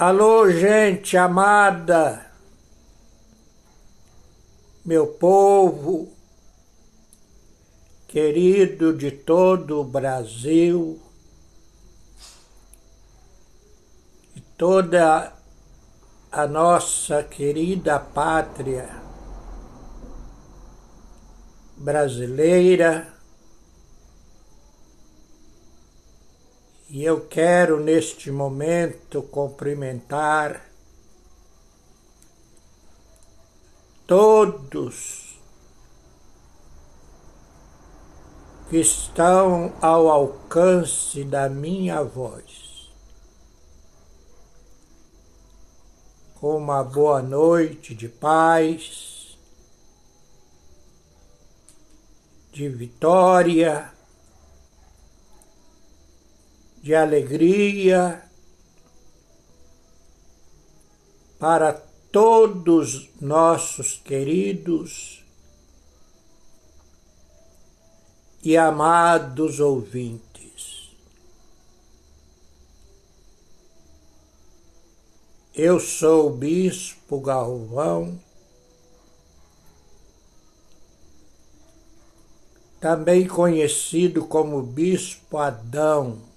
Alô, gente amada, meu povo querido de todo o Brasil e toda a nossa querida pátria brasileira. E eu quero neste momento cumprimentar todos que estão ao alcance da minha voz, com uma boa noite de paz, de vitória, de alegria para todos nossos queridos e amados ouvintes. Eu sou o Bispo Galvão, também conhecido como Bispo Adão,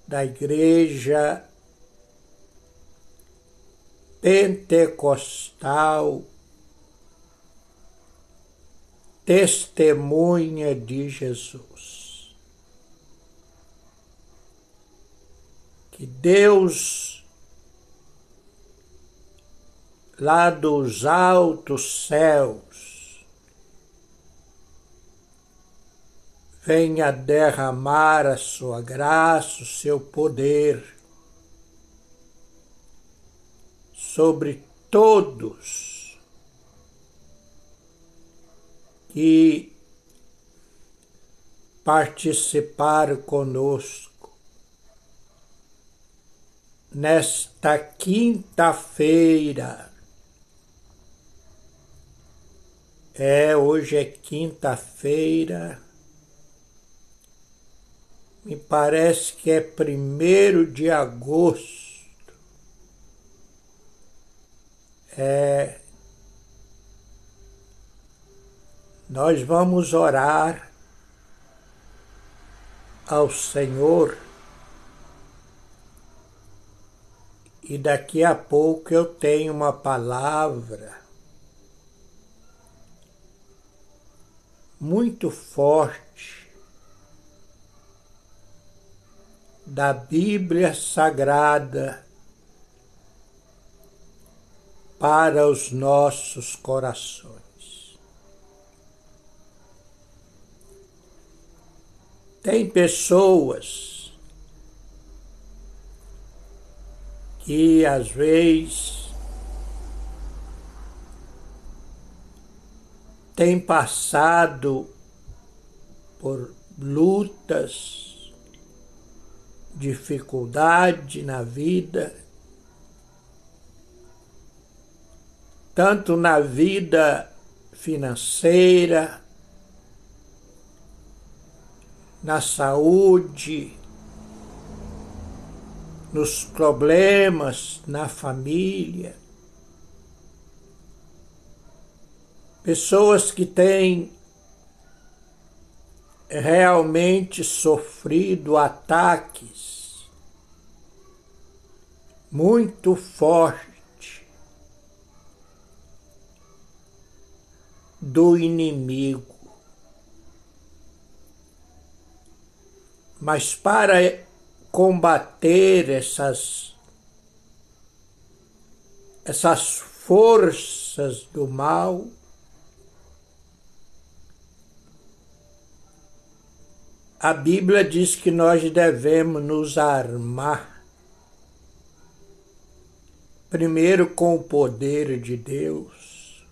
da Igreja Pentecostal Testemunha de Jesus. Que Deus, lá dos altos céus, venha derramar a sua graça, o seu poder sobre todos que participaram conosco nesta quinta-feira. Hoje é quinta-feira. Me parece que é 1º de agosto. Nós vamos orar ao Senhor e daqui a pouco eu tenho uma palavra muito forte da Bíblia Sagrada para os nossos corações. Tem pessoas que às vezes têm passado por lutas, dificuldade na vida, tanto na vida financeira, na saúde, nos problemas na família. Pessoas que têm realmente sofrido ataques muito fortes do inimigo. Mas para combater essas forças do mal, a Bíblia diz que nós devemos nos armar, primeiro com o poder de Deus,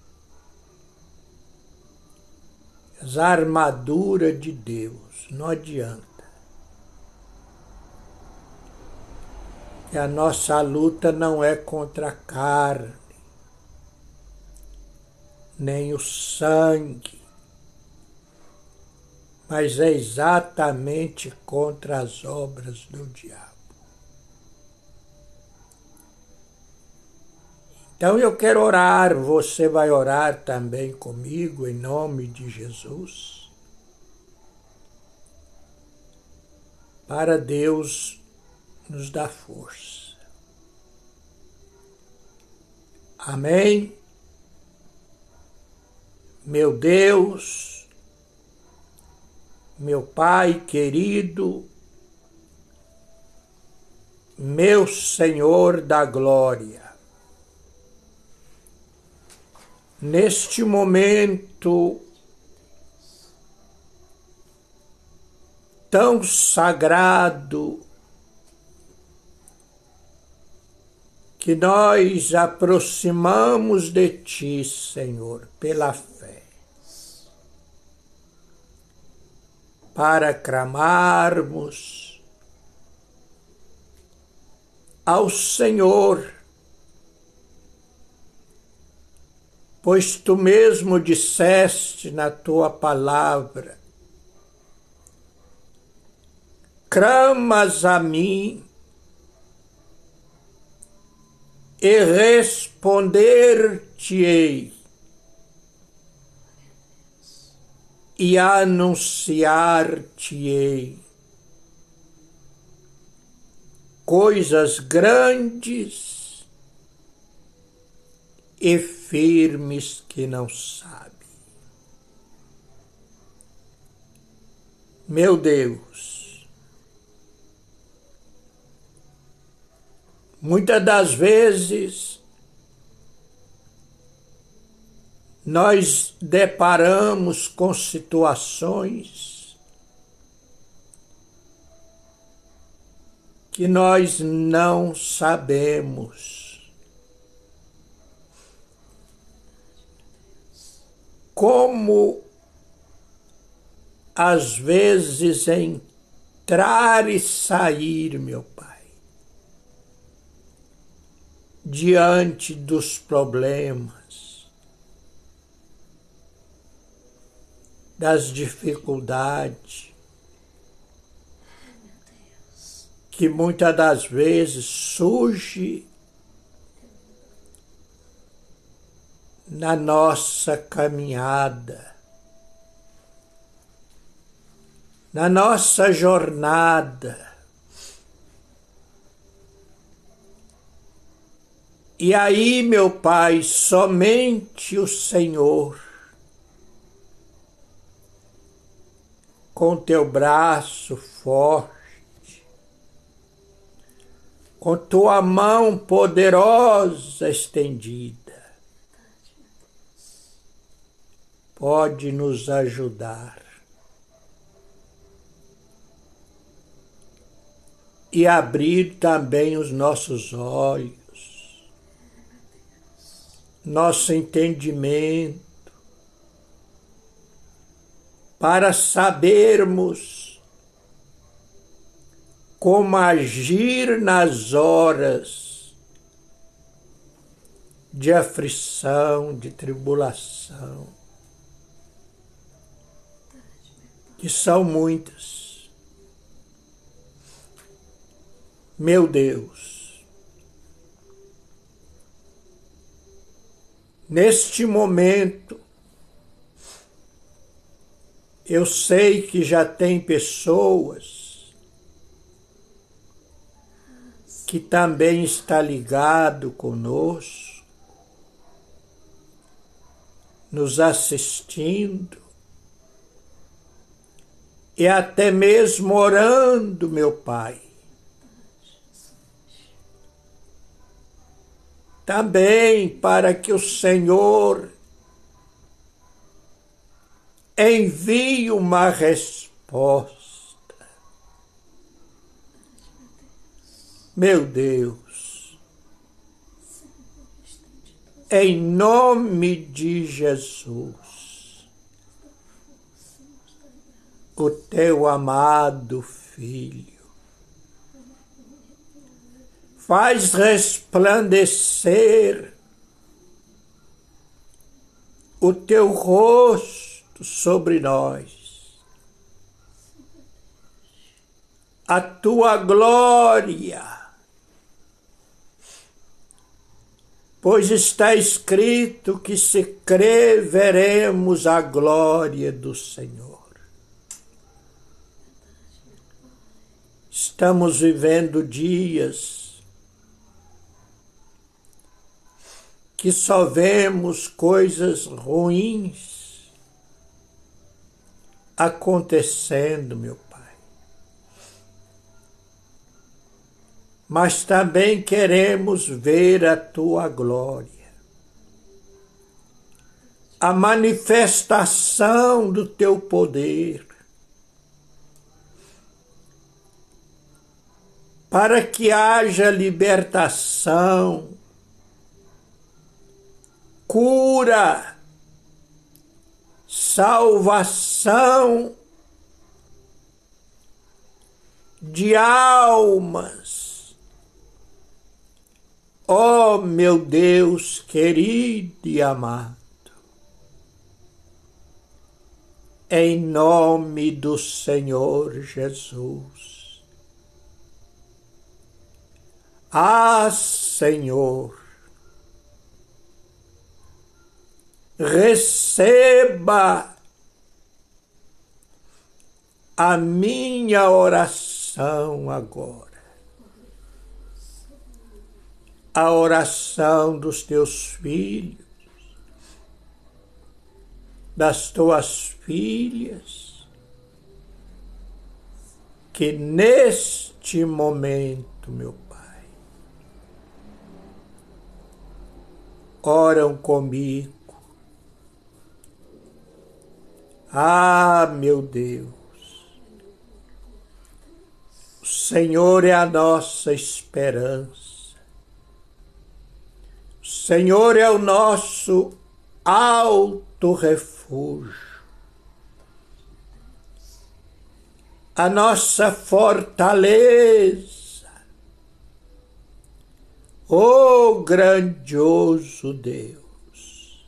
as armaduras de Deus. Não adianta. E a nossa luta não é contra a carne, nem o sangue, mas é exatamente contra as obras do diabo. Então eu quero orar, você vai orar também comigo, em nome de Jesus, para Deus nos dar força. Amém? Meu Deus, meu Pai querido, meu Senhor da glória, neste momento tão sagrado que nós aproximamos de Ti, Senhor, pela fé, para clamarmos ao Senhor, pois Tu mesmo disseste na Tua palavra: clamas a mim e responder-te-ei e anunciar-te-ei coisas grandes e firmes que não sabe. Meu Deus, muitas das vezes nós deparamos com situações que nós não sabemos como, às vezes, entrar e sair, meu Pai, diante dos problemas, das dificuldades, que muitas das vezes surge na nossa caminhada, na nossa jornada. E aí, meu Pai, somente o Senhor, com Teu braço forte, com Tua mão poderosa estendida, pode nos ajudar e abrir também os nossos olhos, nosso entendimento, para sabermos como agir nas horas de aflição, de tribulação, que são muitas. Meu Deus, neste momento, eu sei que já tem pessoas que também está ligado conosco, nos assistindo e até mesmo orando, meu Pai. Também para que o Senhor envie uma resposta. Meu Deus, em nome de Jesus, o Teu amado Filho, faz resplandecer o Teu rosto sobre nós, a Tua glória pois está escrito que se crer veremos a glória do Senhor. Estamos vivendo dias que só vemos coisas ruins acontecendo, meu Pai. Mas também queremos ver a Tua glória, a manifestação do Teu poder, para que haja libertação, cura, salvação de almas. Ó meu Deus querido e amado, em nome do Senhor Jesus. Ah, Senhor, receba a minha oração agora. A oração dos teus filhos, das tuas filhas, que neste momento, meu Pai, oram comigo. Ah, meu Deus, o Senhor é a nossa esperança. O Senhor é o nosso alto refúgio, a nossa fortaleza. Ó grandioso Deus,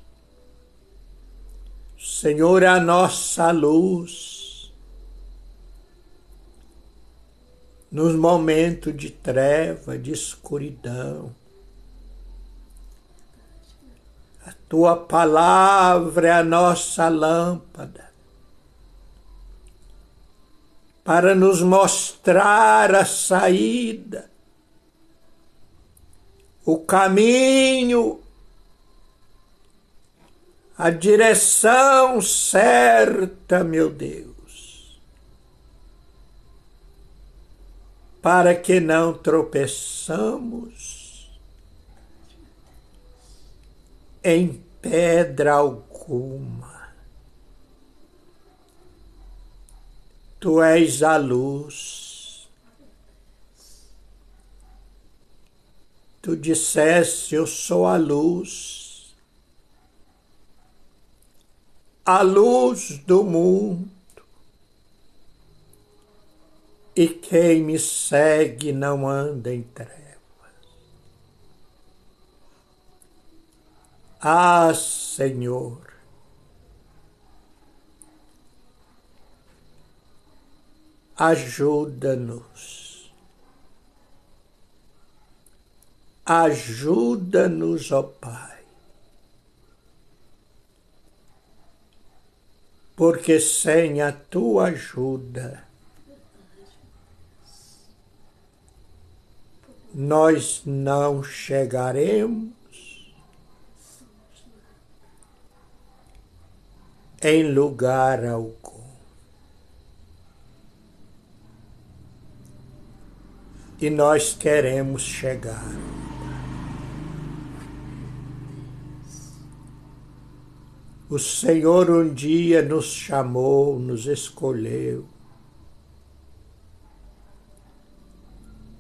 o Senhor é a nossa luz nos momentos de treva, de escuridão. A Tua palavra é a nossa lâmpada para nos mostrar a saída, o caminho, a direção certa, meu Deus, para que não tropeçamos em pedra alguma. Tu és a luz. Tu disseste, eu sou a luz do mundo. E quem me segue não anda em trevas. Ah, Senhor, ajuda-nos. Ajuda-nos, ó Pai, porque sem a Tua ajuda nós não chegaremos em lugar algum. E nós queremos chegar. O Senhor um dia nos chamou, nos escolheu,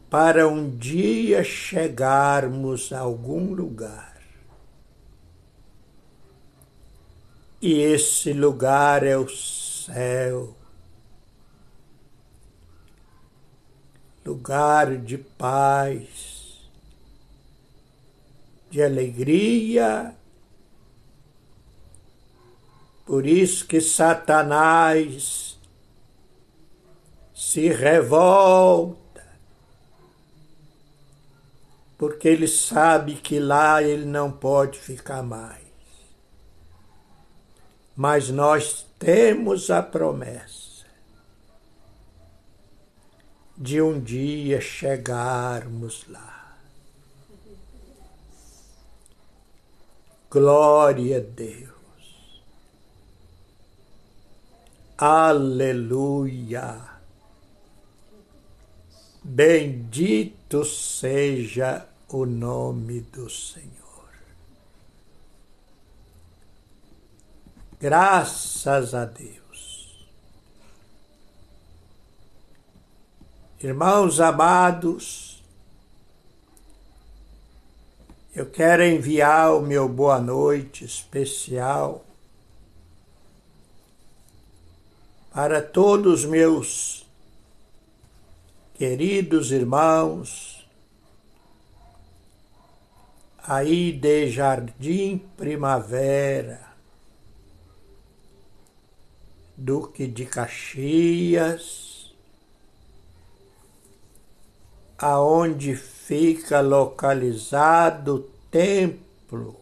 para um dia chegarmos a algum lugar. E esse lugar é o céu, lugar de paz, de alegria. Por isso que Satanás se revolta, porque ele sabe que lá ele não pode ficar mais. Mas nós temos a promessa de um dia chegarmos lá. Glória a Deus. Aleluia. Bendito seja o nome do Senhor. Graças a Deus. Irmãos amados, eu quero enviar o meu boa noite especial para todos os meus queridos irmãos aí de Jardim Primavera, Duque de Caxias, aonde fica localizado o templo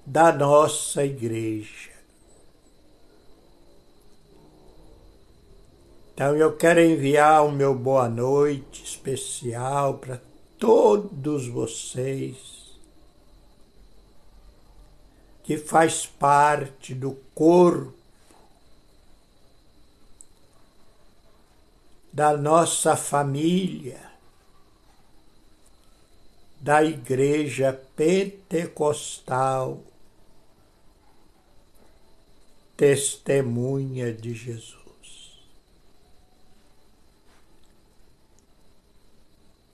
da nossa igreja. Então eu quero enviar o meu boa noite especial para todos vocês que faz parte do corpo da nossa família, da Igreja Pentecostal Testemunha de Jesus.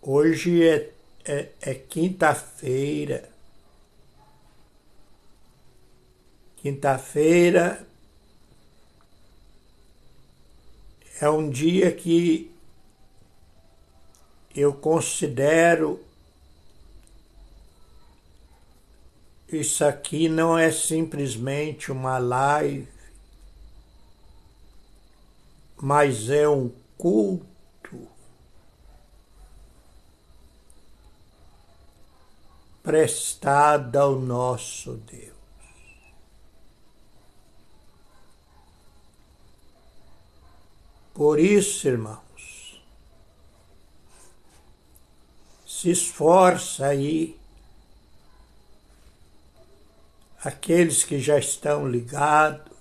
Hoje é quinta-feira. Quinta-feira é um dia que eu considero isso aqui não é simplesmente uma live, mas é um culto prestado ao nosso Deus. Por isso, irmãos, se esforça aí, aqueles que já estão ligados,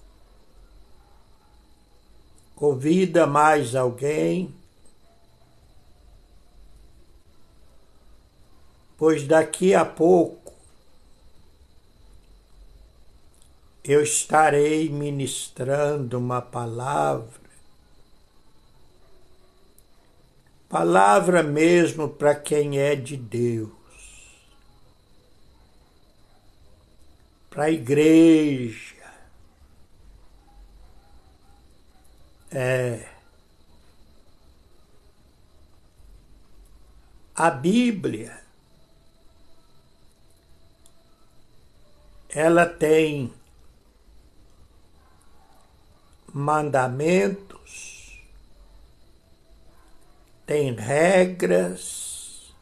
convida mais alguém, pois daqui a pouco eu estarei ministrando uma palavra mesmo para quem é de Deus, para a igreja. A Bíblia, ela tem mandamentos, tem regras,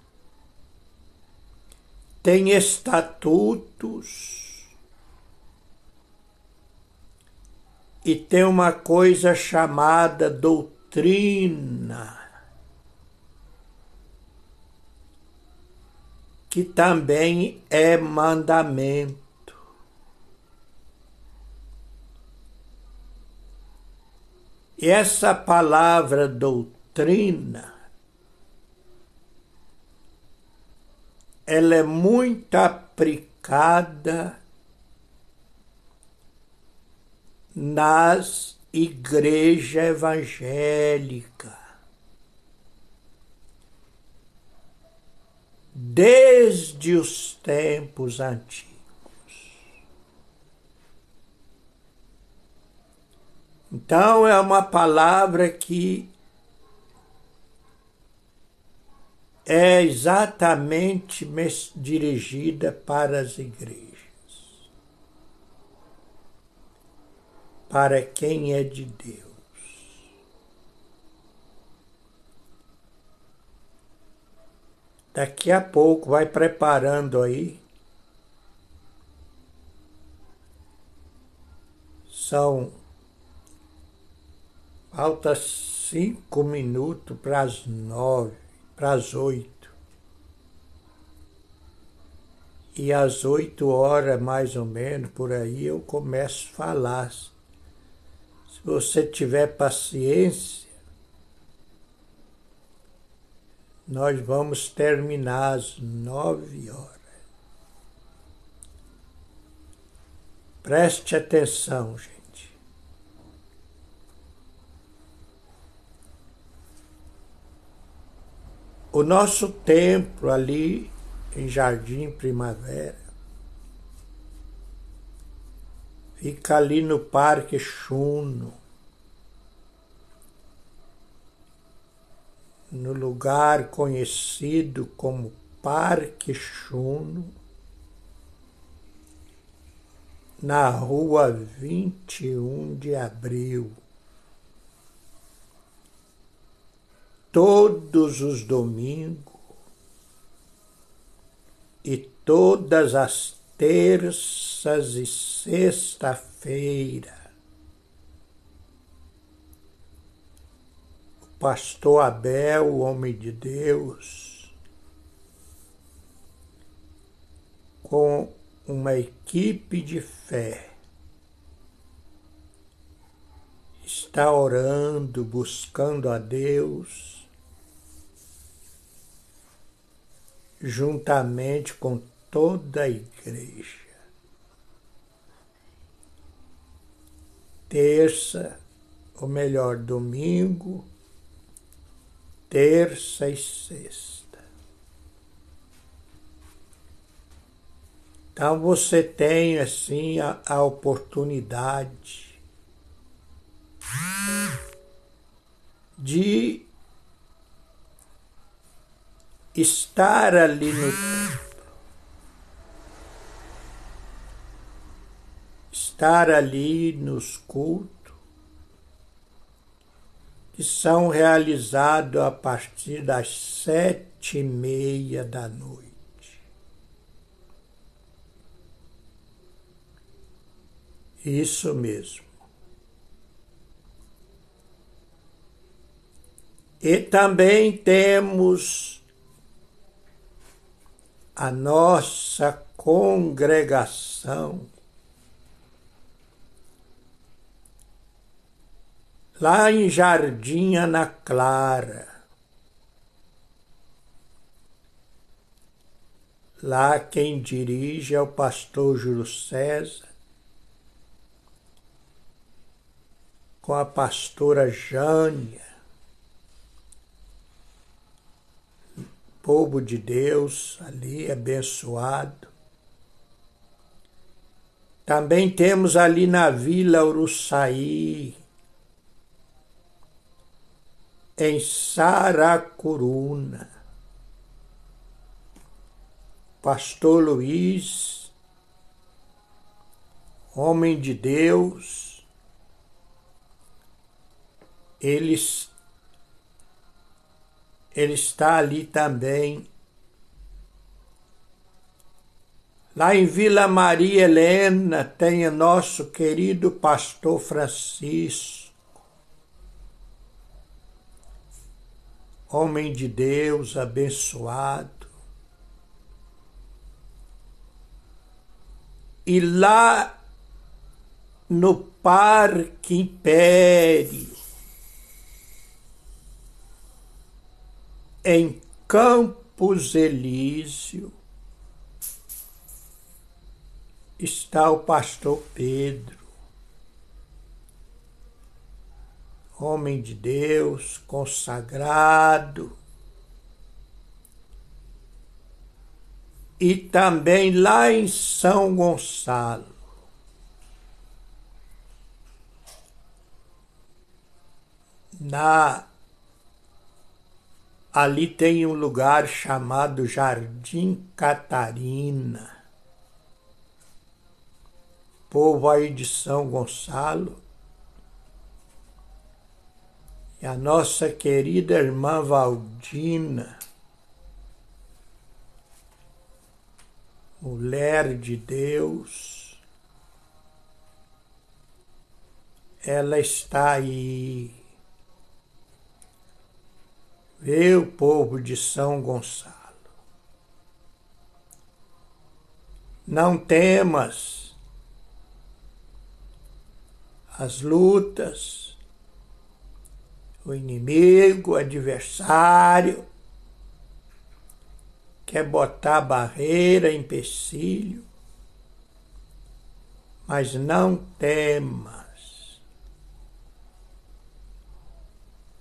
tem estatutos e tem uma coisa chamada doutrina, que também é mandamento. E essa palavra doutrina, ela é muito aplicada nas igrejas evangélicas, desde os tempos antigos. Então é uma palavra que é exatamente dirigida para as igrejas, para quem é de Deus. Daqui a pouco vai preparando aí. Falta 5 minutos para as 9, para as 8. E às 8 horas, mais ou menos, por aí, eu começo a falar. Se você tiver paciência, nós vamos terminar às 9 horas. Preste atenção, gente. O nosso templo ali em Jardim Primavera fica ali no Parque Chuno, no lugar conhecido como Parque Chuno, na rua 21 de Abril. Todos os domingos e todas as terças e sexta-feira, o pastor Abel, o homem de Deus, com uma equipe de fé, está orando, buscando a Deus, juntamente com toda a igreja. Terça, ou melhor, domingo, terça e sexta. Então você tem assim a oportunidade de estar ali no templo, estar ali nos cultos que são realizados a partir das 7:30 da noite. Isso mesmo. E também temos a nossa congregação lá em Jardim Ana Clara. Lá quem dirige é o pastor Júlio César, com a pastora Jânia. Povo de Deus ali abençoado. Também temos ali na Vila Uruçaí, em Saracuruna, pastor Luiz, homem de Deus, ele está ali também. Lá em Vila Maria Helena tem o nosso querido pastor Francisco, homem de Deus abençoado. E lá no Parque Império, em Campos Elísio, está o pastor Pedro, homem de Deus, consagrado. E também lá em São Gonçalo, ali tem um lugar chamado Jardim Catarina. Povo aí de São Gonçalo. E a nossa querida irmã Valdina, mulher de Deus, ela está aí. Vê o povo de São Gonçalo. Não temas as lutas, o inimigo, o adversário, quer botar barreira, empecilho, mas não temas.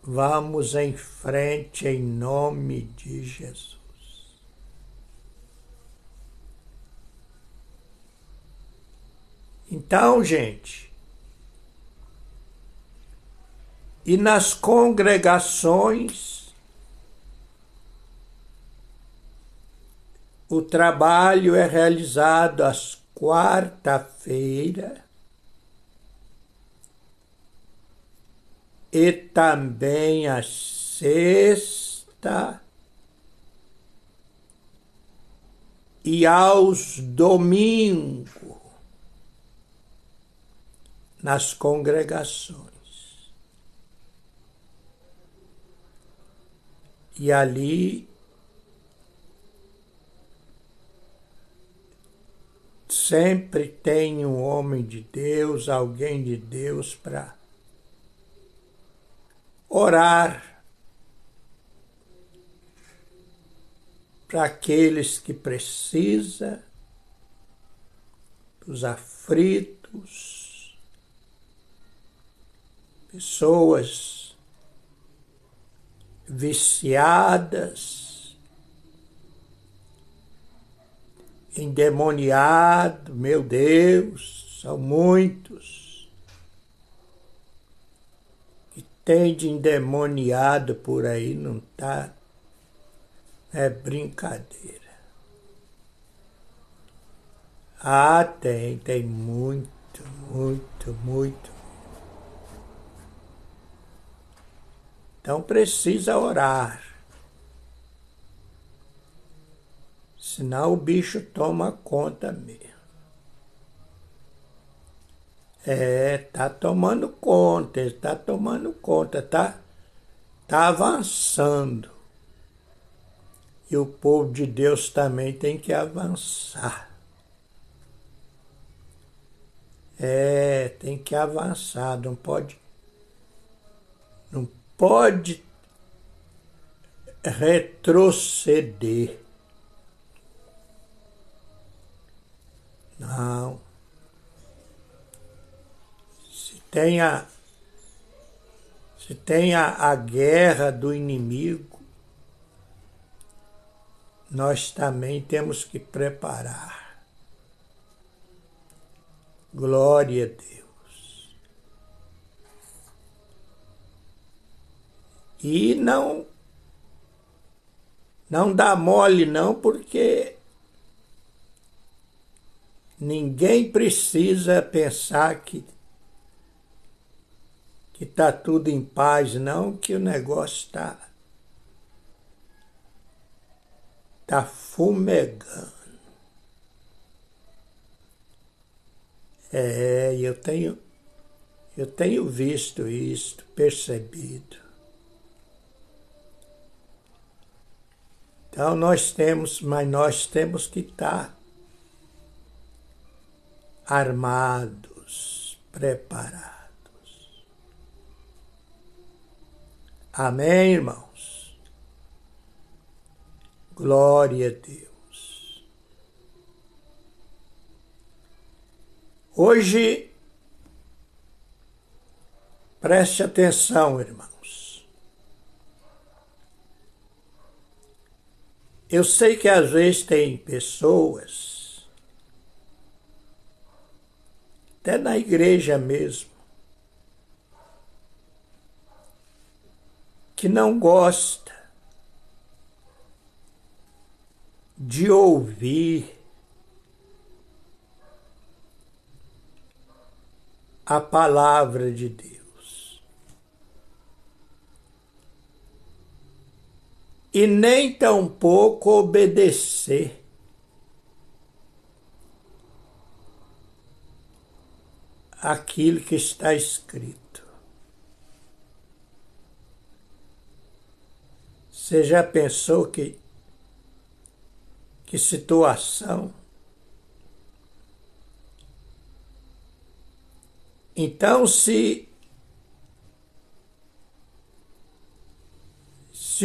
Vamos em frente em nome de Jesus. Então, gente, e nas congregações, o trabalho é realizado às quarta-feira e também às sexta e aos domingos nas congregações. E ali sempre tem um homem de Deus, alguém de Deus para orar para aqueles que precisam, os aflitos, pessoas viciadas, endemoniados, meu Deus, são muitos. E tem de endemoniado por aí, não tá? É brincadeira. Ah, tem muito, muito, muito. Então precisa orar. Senão o bicho toma conta mesmo. Tá tomando conta, ele tá tomando conta, tá avançando. E o povo de Deus também tem que avançar. Tem que avançar, não pode retroceder. Não. Se tem a guerra do inimigo, nós também temos que preparar. Glória a Deus. E não dá mole não, porque ninguém precisa pensar que está tudo em paz, não, que o negócio tá fumegando. Eu tenho visto isso, percebido. Então nós temos que estar armados, preparados. Amém, irmãos? Glória a Deus. Hoje, preste atenção, irmãos. Eu sei que às vezes tem pessoas, até na igreja mesmo, que não gosta de ouvir a palavra de Deus. E nem tampouco obedecer aquilo que está escrito. Você já pensou que situação? Então, se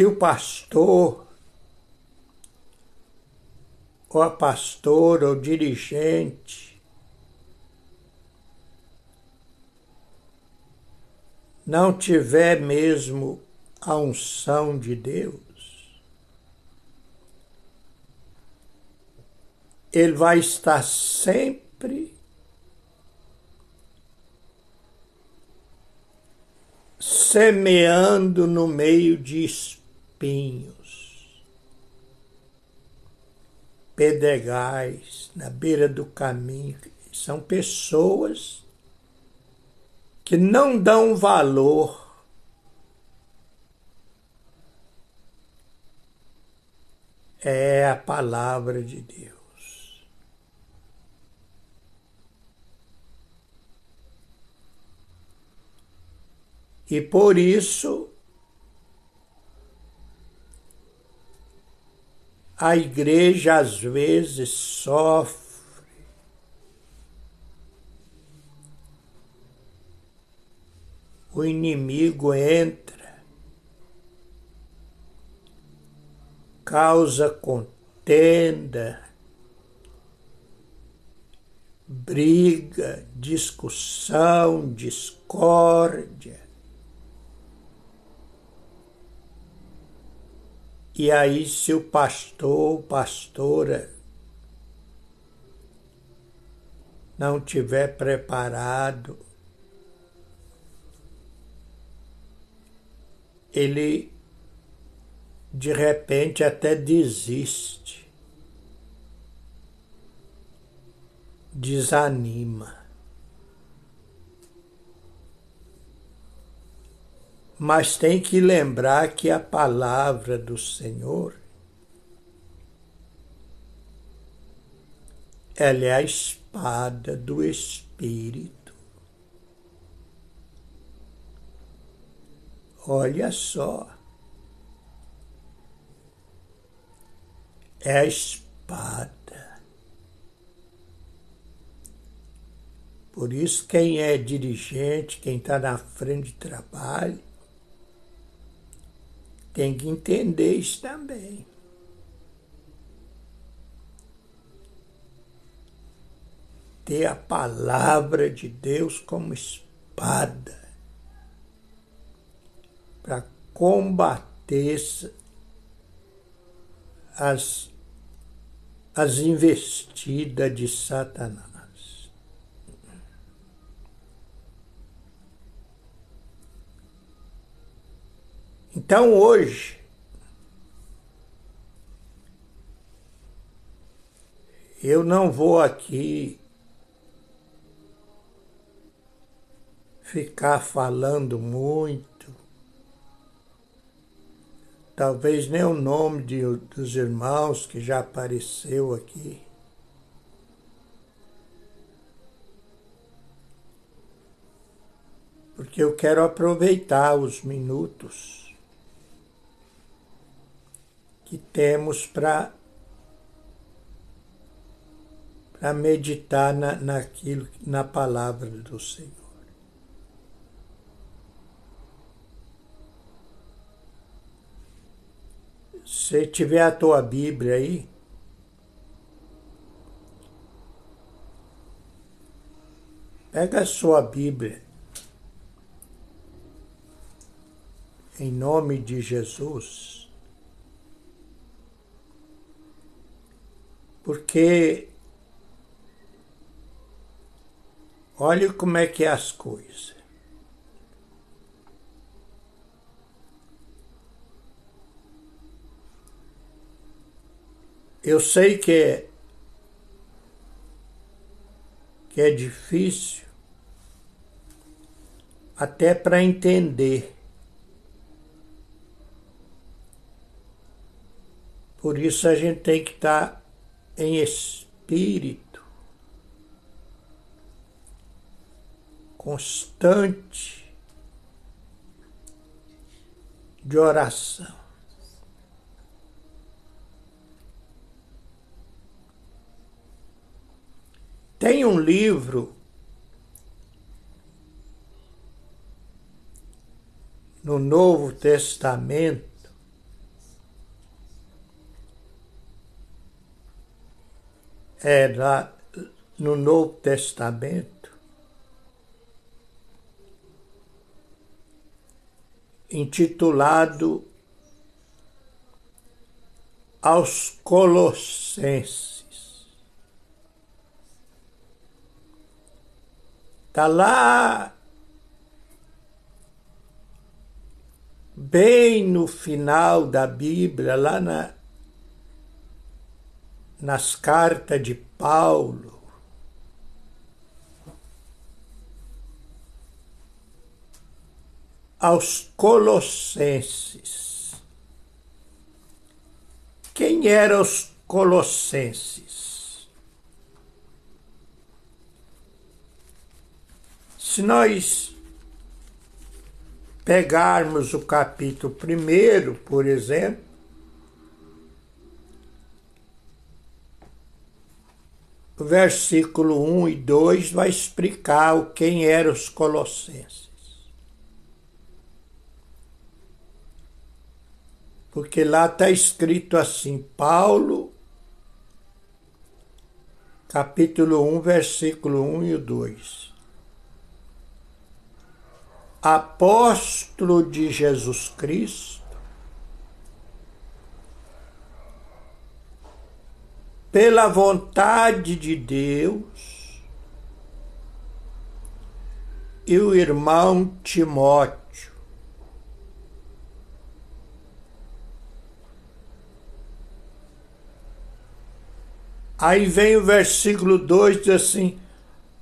o pastor, ou a pastora, ou o dirigente não tiver mesmo a unção de Deus, ele vai estar sempre semeando no meio de espinhos, pedregais, na beira do caminho. São pessoas que não dão valor é a palavra de Deus. E por isso a igreja às vezes sofre o inimigo entra, causa contenda, briga, discussão, discórdia. E aí, se o pastor ou pastora não tiver preparado, ele de repente até desiste, desanima. Mas tem que lembrar que a palavra do Senhor, ela é a espada do Espírito. Olha só. É a espada. Por isso, quem é dirigente, quem está na frente de trabalho, tem que entender isso também. Ter a palavra de Deus como espada para combater as investidas de Satanás. Então hoje, eu não vou aqui ficar falando muito, talvez nem o nome dos irmãos que já apareceu aqui. Porque eu quero aproveitar os minutos que temos para meditar na palavra do Senhor. Se tiver a tua Bíblia aí, pega a sua Bíblia, em nome de Jesus, porque olha como é que é as coisas. Eu sei que é difícil até para entender. Por isso a gente tem que estar em espírito constante de oração. Tem um livro no Novo Testamento lá no Novo Testamento, intitulado Aos Colossenses. Está lá bem no final da Bíblia, lá nas cartas de Paulo. Aos Colossenses. Quem eram os Colossenses? Se nós pegarmos o capítulo 1, por exemplo, o versículo 1 e 2 vai explicar quem eram os Colossenses. Porque lá está escrito assim, Paulo, capítulo 1, versículo 1 e 2. Apóstolo de Jesus Cristo, pela vontade de Deus, e o irmão Timóteo. Aí vem o versículo 2, diz assim,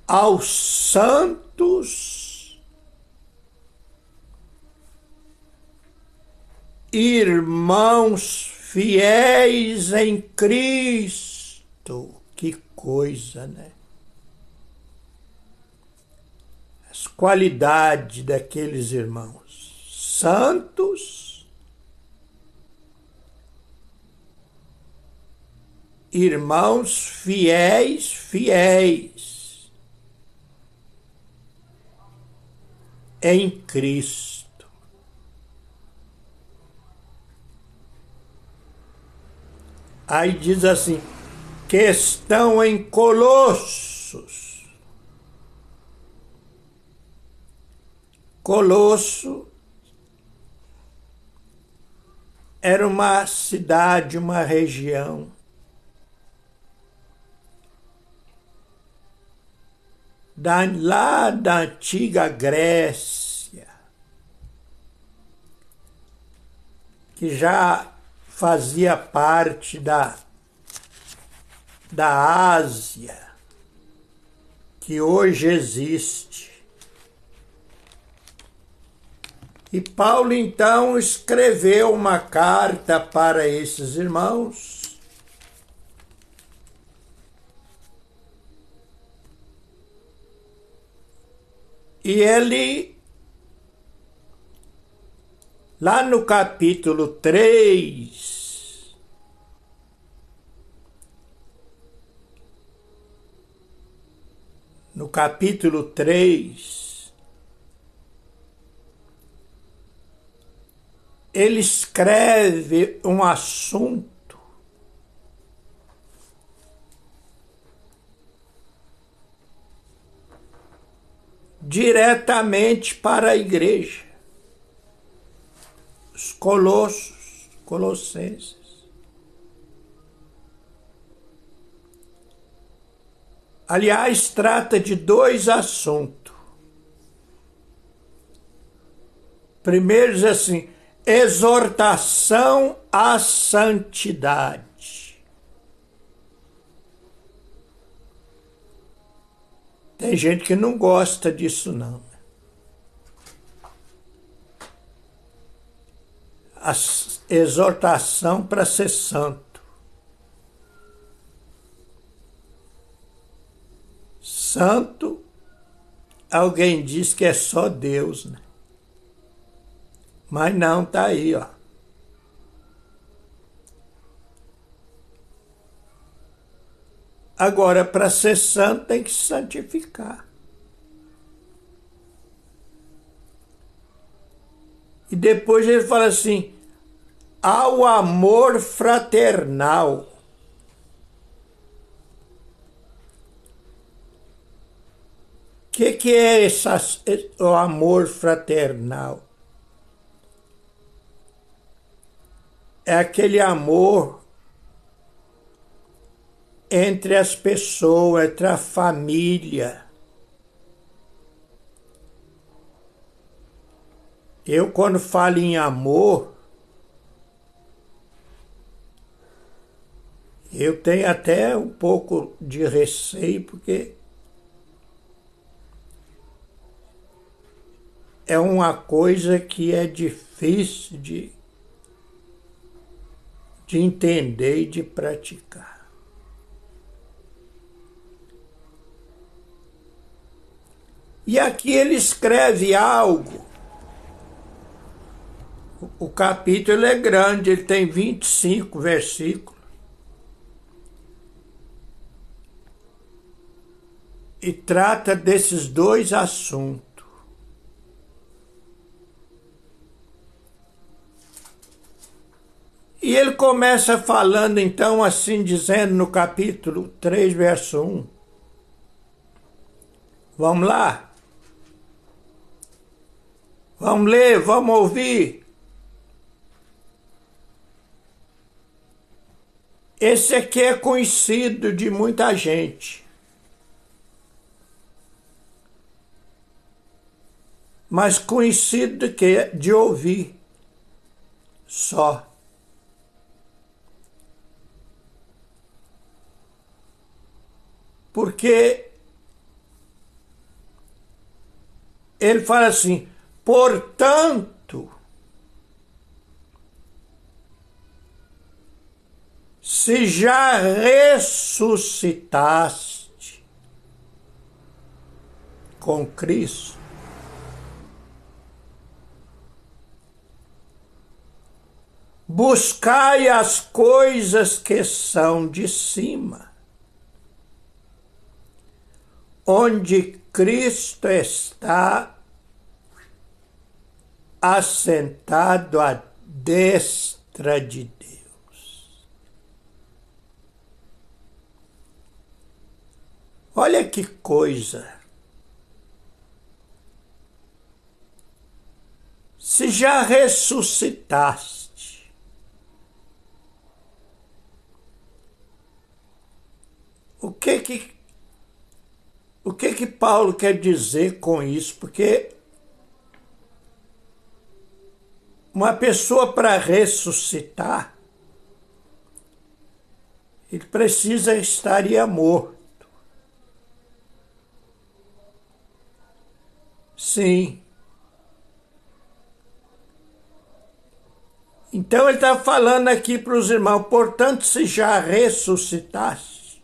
aos santos irmãos fiéis em Cristo. Que coisa, né? As qualidades daqueles irmãos. Santos, irmãos fiéis em Cristo. Aí diz assim, que estão em Colossos. Colosso era uma cidade, uma região lá da antiga Grécia, que já fazia parte da Ásia, que hoje existe. E Paulo, então, escreveu uma carta para esses irmãos, e ele, lá no capítulo 3, ele escreve um assunto diretamente para a igreja, os Colossenses. Aliás, trata de dois assuntos. Primeiro diz assim, exortação à santidade. Tem gente que não gosta disso, não. A exortação para ser santo. Santo alguém diz que é só Deus, né? Mas não, tá aí, ó. Agora, para ser santo, tem que se santificar. E depois ele fala assim, ao amor fraternal. O que é o amor fraternal? É aquele amor entre as pessoas, entre a família. Eu, quando falo em amor, eu tenho até um pouco de receio, porque é uma coisa que é difícil de entender e de praticar. E aqui ele escreve algo. O capítulo é grande, ele tem 25 versículos. E trata desses dois assuntos. E ele começa falando então assim, dizendo no capítulo 3, verso 1. Vamos lá? Vamos ler, vamos ouvir. Esse aqui é conhecido de muita gente. Mas conhecido de quê? De ouvir só. Porque ele fala assim, portanto, se já ressuscitaste com Cristo, buscai as coisas que são de cima, onde Cristo está assentado à destra de Deus. Olha que coisa! Se já ressuscitaste, o que Paulo quer dizer com isso? Porque uma pessoa, para ressuscitar, ele precisa estar morto. Sim. Então ele está falando aqui para os irmãos, portanto, se já ressuscitaste.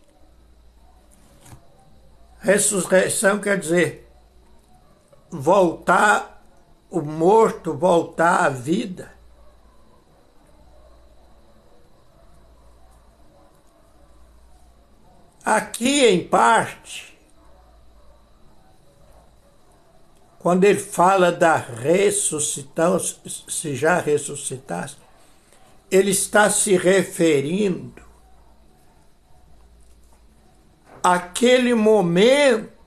Ressurreição quer dizer voltar, o morto voltar à vida. Aqui, em parte, quando ele fala da ressuscitação, se já ressuscitaste, ele está se referindo àquele momento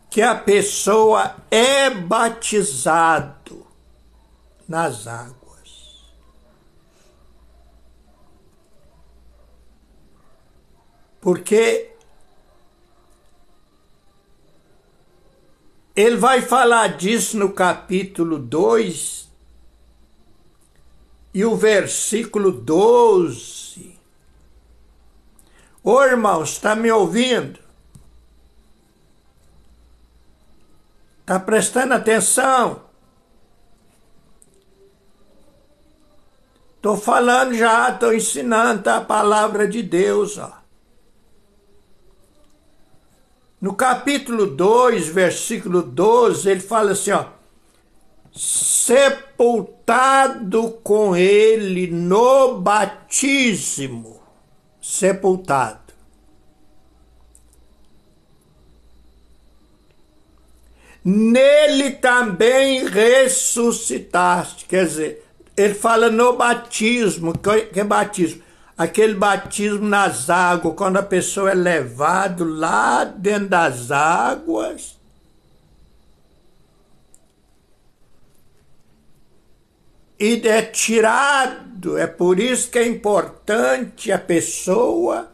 que a pessoa é batizado nas águas. Porque ele vai falar disso no capítulo 2 e o versículo 12. Ô irmãos, está me ouvindo? Está prestando atenção? Estou falando já, estou ensinando a palavra de Deus, ó. No capítulo 2, versículo 12, ele fala assim, ó, sepultado com ele no batismo, sepultado. Nele também ressuscitaste, quer dizer, ele fala no batismo, que é batismo? Aquele batismo nas águas, quando a pessoa é levada lá dentro das águas, e é tirado. É por isso que é importante a pessoa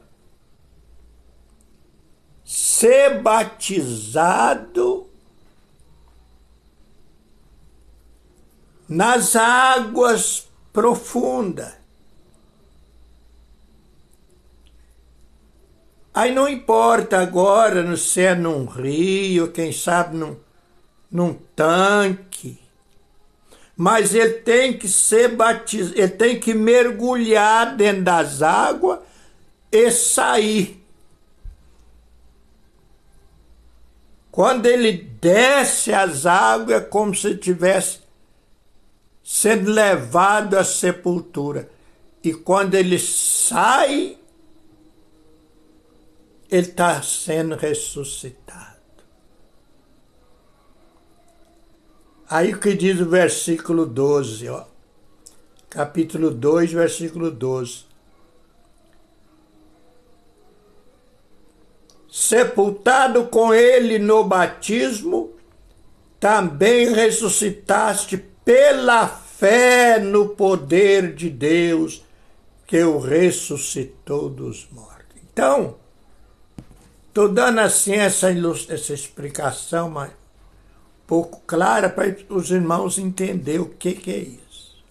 ser batizado nas águas profundas. Aí não importa agora se é num rio, quem sabe num tanque, mas ele tem que ser batizado, ele tem que mergulhar dentro das águas e sair. Quando ele desce as águas, é como se estivesse sendo levado à sepultura. E quando ele sai, ele está sendo ressuscitado. Aí o que diz o versículo 12, ó. Capítulo 2, versículo 12. Sepultado com ele no batismo, também ressuscitaste pela fé no poder de Deus, que o ressuscitou dos mortos. Então, estou dando assim essa explicação, mas pouco clara para os irmãos entenderem o que é isso.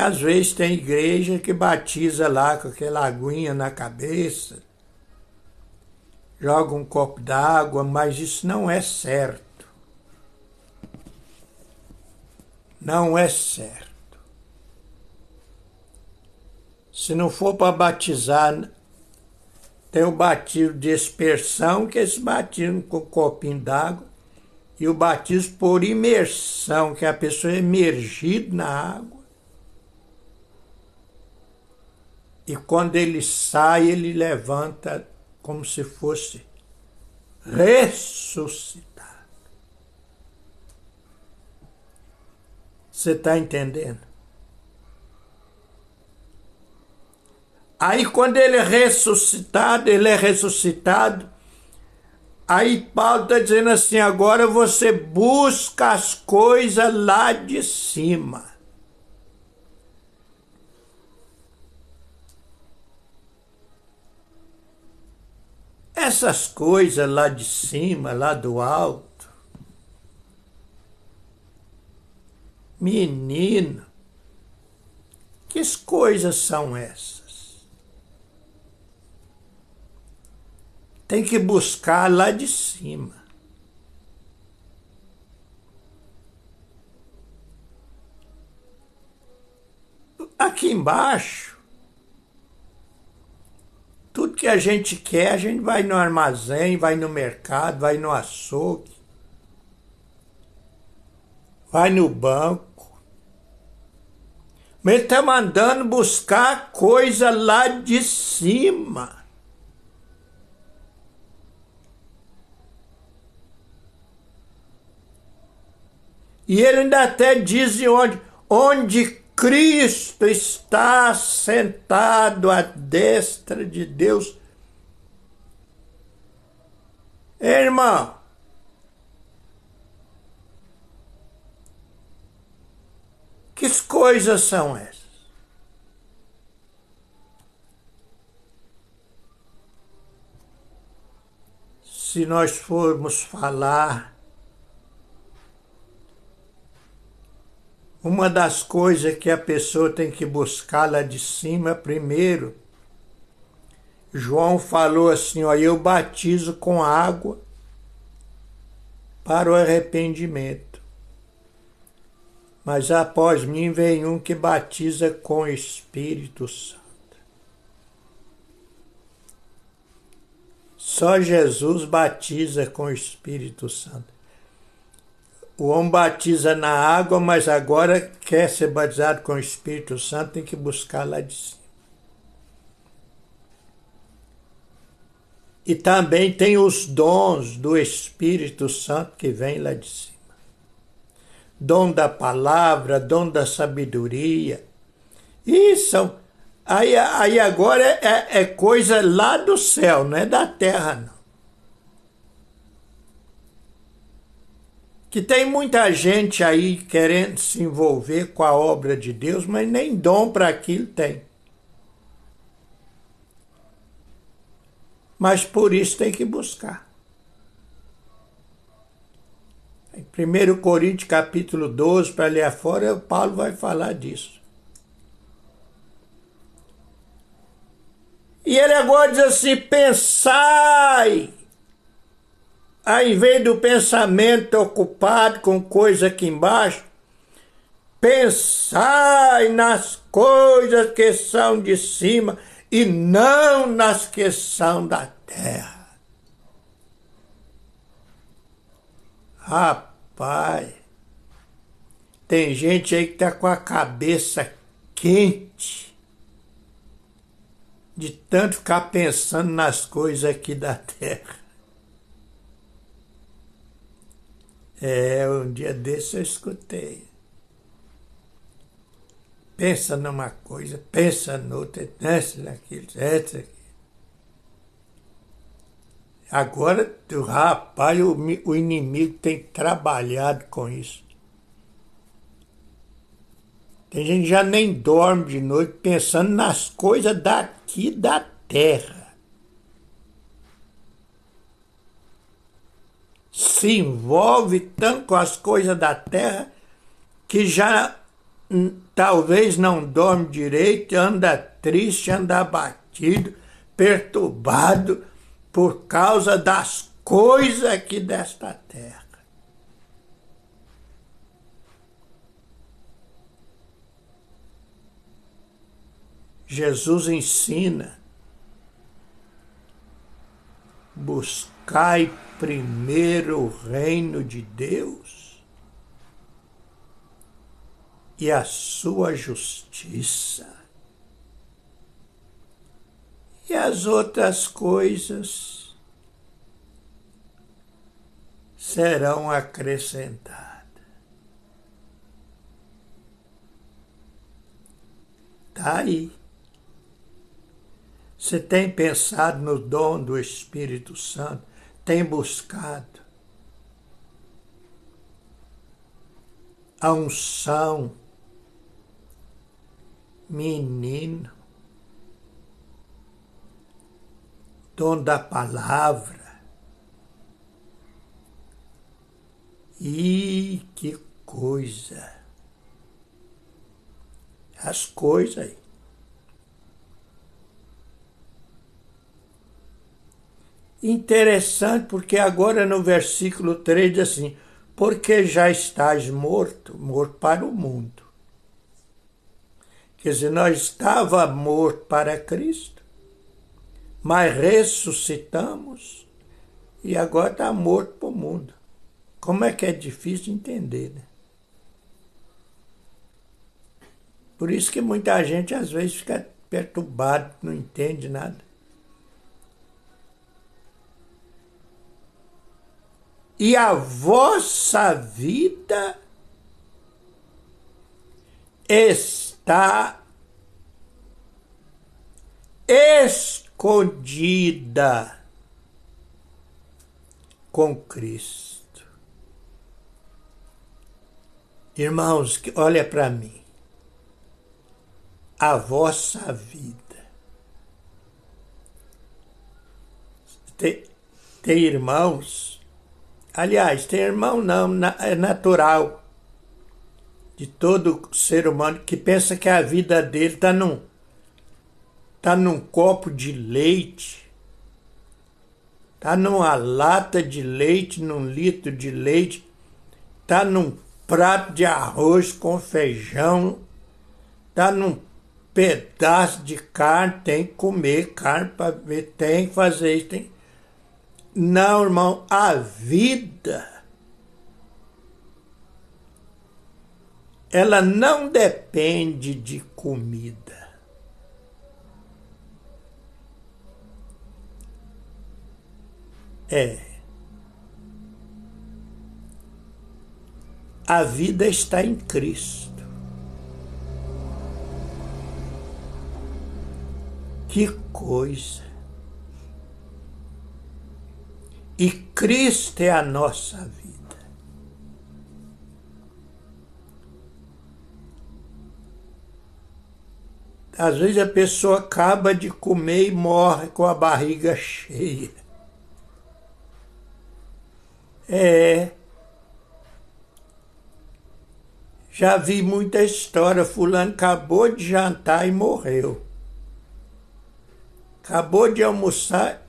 Às vezes tem igreja que batiza lá com aquela aguinha na cabeça, joga um copo d'água, mas isso não é certo. Não é certo. Se não for para batizar, tem o batismo de expersão, que é esse batismo com um copinho d'água, e o batismo por imersão, que a pessoa é emergida na água. E quando ele sai, ele levanta como se fosse ressuscitado. Você está entendendo? Aí quando ele é ressuscitado, aí Paulo está dizendo assim, agora você busca as coisas lá de cima. Essas coisas lá de cima, lá do alto, menino, que coisas são essas? Tem que buscar lá de cima. Aqui embaixo, tudo que a gente quer, a gente vai no armazém, vai no mercado, vai no açougue, vai no banco. Mas ele está mandando buscar coisa lá de cima. E ele ainda até diz onde Cristo está sentado à destra de Deus. Irmão, que coisas são essas? Se nós formos falar, uma das coisas que a pessoa tem que buscar lá de cima primeiro, João falou assim, ó, eu batizo com água para o arrependimento, mas após mim vem um que batiza com o Espírito Santo. Só Jesus batiza com o Espírito Santo. O homem batiza na água, mas agora quer ser batizado com o Espírito Santo, tem que buscar lá de cima. E também tem os dons do Espírito Santo que vem lá de cima. Dom da palavra, dom da sabedoria. Isso, aí agora é coisa lá do céu, não é da terra, não. Que tem muita gente aí querendo se envolver com a obra de Deus, mas nem dom para aquilo tem. Mas por isso tem que buscar. Em 1 Coríntios capítulo 12, para ler afora, Paulo vai falar disso. E ele agora diz assim, pensai, ao invés do pensamento ocupado com coisa aqui embaixo, pensai nas coisas que são de cima e não nas que são da terra. Rapaz, tem gente aí que está com a cabeça quente de tanto ficar pensando nas coisas aqui da terra. Um dia desse eu escutei. Pensa numa coisa, pensa noutra, pensa naquilo, etc. Agora, rapaz, o inimigo tem trabalhado com isso. Tem gente que já nem dorme de noite pensando nas coisas daqui da terra. Se envolve tanto com as coisas da terra que já talvez não dorme direito, anda triste, anda abatido, perturbado por causa das coisas aqui desta terra. Jesus ensina: buscai primeiro o reino de Deus e a sua justiça, e as outras coisas serão acrescentadas. Está aí. Você tem pensado no dom do Espírito Santo? Tem buscado a unção, menino, dom da palavra? E que coisa! As coisas aí. Interessante, porque agora no versículo 3 diz assim: porque já estás morto, morto para o mundo. Quer dizer, nós estávamos mortos para Cristo, mas ressuscitamos e agora está morto para o mundo. Como é que é difícil entender, né? Por isso que muita gente às vezes fica perturbado, não entende nada. E a vossa vida está escondida com Cristo. Irmãos, olha para mim. A vossa vida. Tem irmãos, aliás, tem irmão não, é natural de todo ser humano que pensa que a vida dele está num copo de leite, está numa lata de leite, num litro de leite, está num prato de arroz com feijão, está num pedaço de carne, tem que comer carne para ver, tem que fazer isso, tem. Não, irmão, a vida, ela não depende de comida. A vida está em Cristo. Que coisa! E Cristo é a nossa vida. Às vezes a pessoa acaba de comer e morre com a barriga cheia. Já vi muita história, fulano acabou de jantar e morreu. Acabou de almoçar.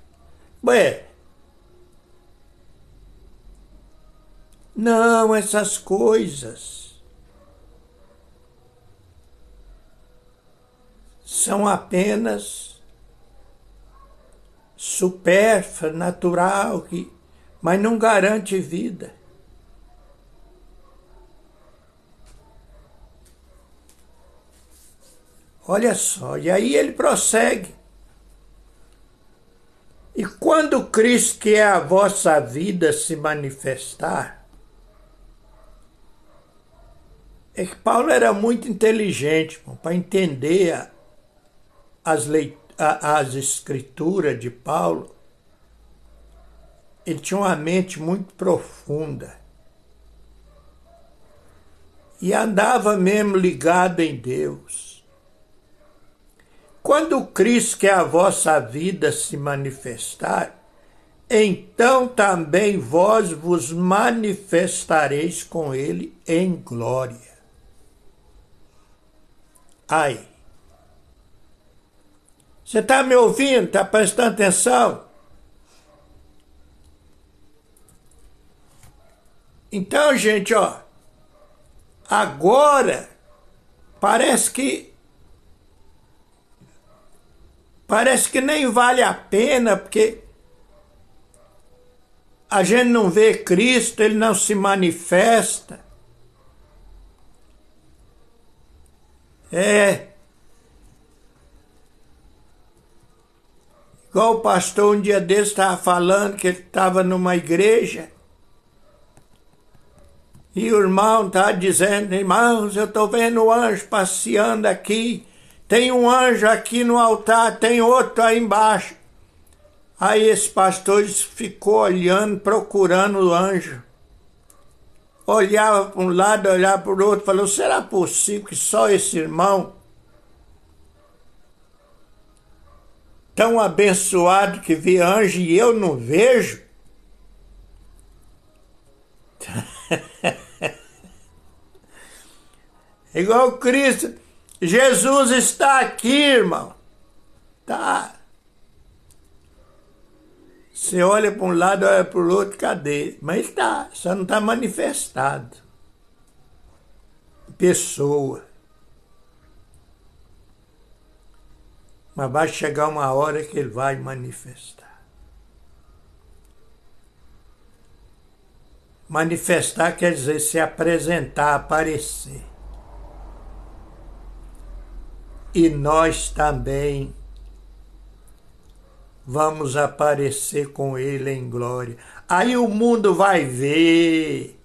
Não, essas coisas são apenas supérfluas, natural, mas não garante vida. Olha só, e aí ele prossegue. E quando Cristo, que é a vossa vida, se manifestar, é que Paulo era muito inteligente para entender as escrituras de Paulo. Ele tinha uma mente muito profunda e andava mesmo ligado em Deus. Quando Cristo, que é a vossa vida, se manifestar, então também vós vos manifestareis com ele em glória. Aí. Você está me ouvindo? Está prestando atenção? Então, gente, agora parece que nem vale a pena, porque a gente não vê Cristo, ele não se manifesta. Igual o pastor um dia desse estava falando que ele estava numa igreja e o irmão estava dizendo: irmãos, eu estou vendo o anjo passeando aqui, tem um anjo aqui no altar, tem outro aí embaixo. Aí esse pastor ficou olhando, procurando o anjo. Olhava para um lado, olhava para o outro, falou: será possível que só esse irmão, tão abençoado, que vê anjo e eu não vejo? Igual Cristo. Jesus está aqui, irmão. Tá. Você olha para um lado, olha para o outro, cadê? Mas está, só não está manifestado. Pessoa. Mas vai chegar uma hora que ele vai manifestar. Manifestar quer dizer se apresentar, aparecer. E nós também vamos aparecer com ele em glória. Aí o mundo vai ver.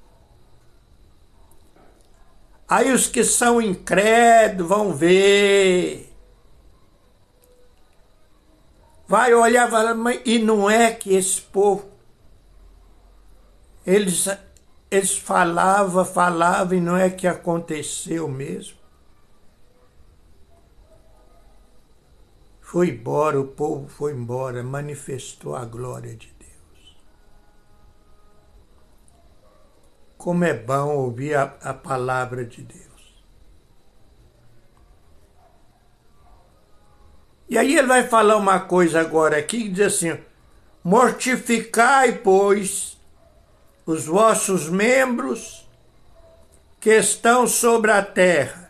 Aí os que são incrédulos vão ver. Vai olhar e falar: e não é que esse povo, eles falavam e não é que aconteceu mesmo? Foi embora, o povo foi embora, manifestou a glória de Deus. Como é bom ouvir a palavra de Deus. E aí ele vai falar uma coisa agora aqui, que diz assim: mortificai, pois, os vossos membros que estão sobre a terra.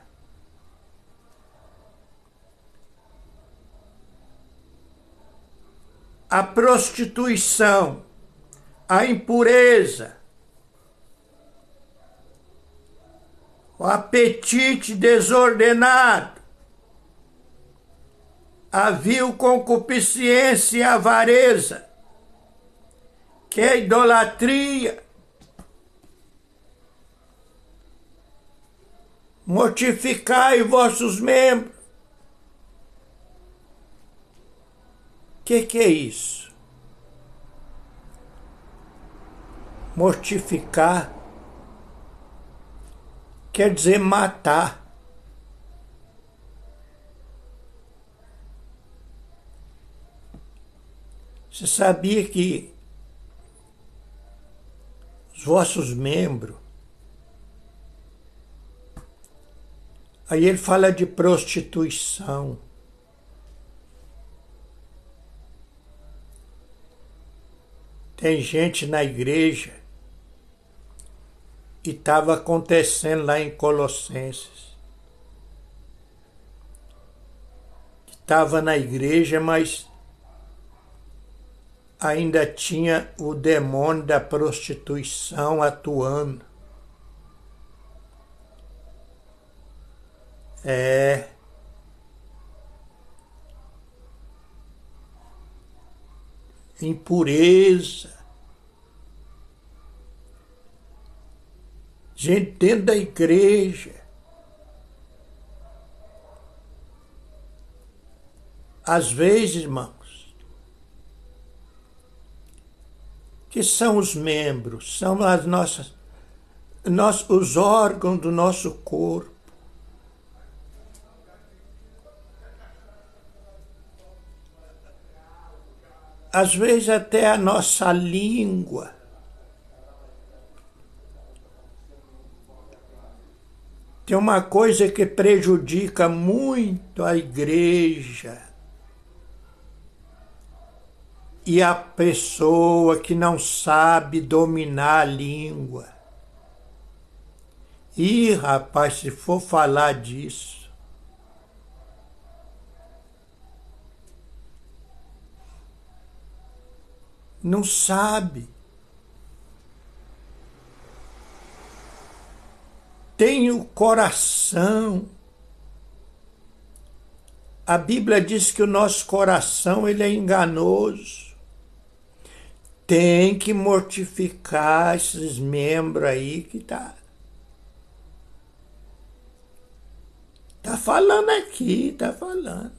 A prostituição, a impureza, o apetite desordenado, a vil concupiscência e avareza, que é a idolatria. Mortificai vossos membros. O que é isso? Mortificar quer dizer matar. Você sabia que os vossos membros, aí ele fala de prostituição. Tem gente na igreja, e estava acontecendo lá em Colossenses, que estava na igreja, mas ainda tinha o demônio da prostituição atuando. Impureza. Gente dentro da igreja. Às vezes, irmãos, que são os membros, são as os órgãos do nosso corpo. Às vezes até a nossa língua. Tem uma coisa que prejudica muito a igreja e a pessoa que não sabe dominar a língua. Ih, rapaz, se for falar disso, não sabe. Tem o coração. A Bíblia diz que o nosso coração ele é enganoso. Tem que mortificar esses membros aí que tá falando aqui, tá falando.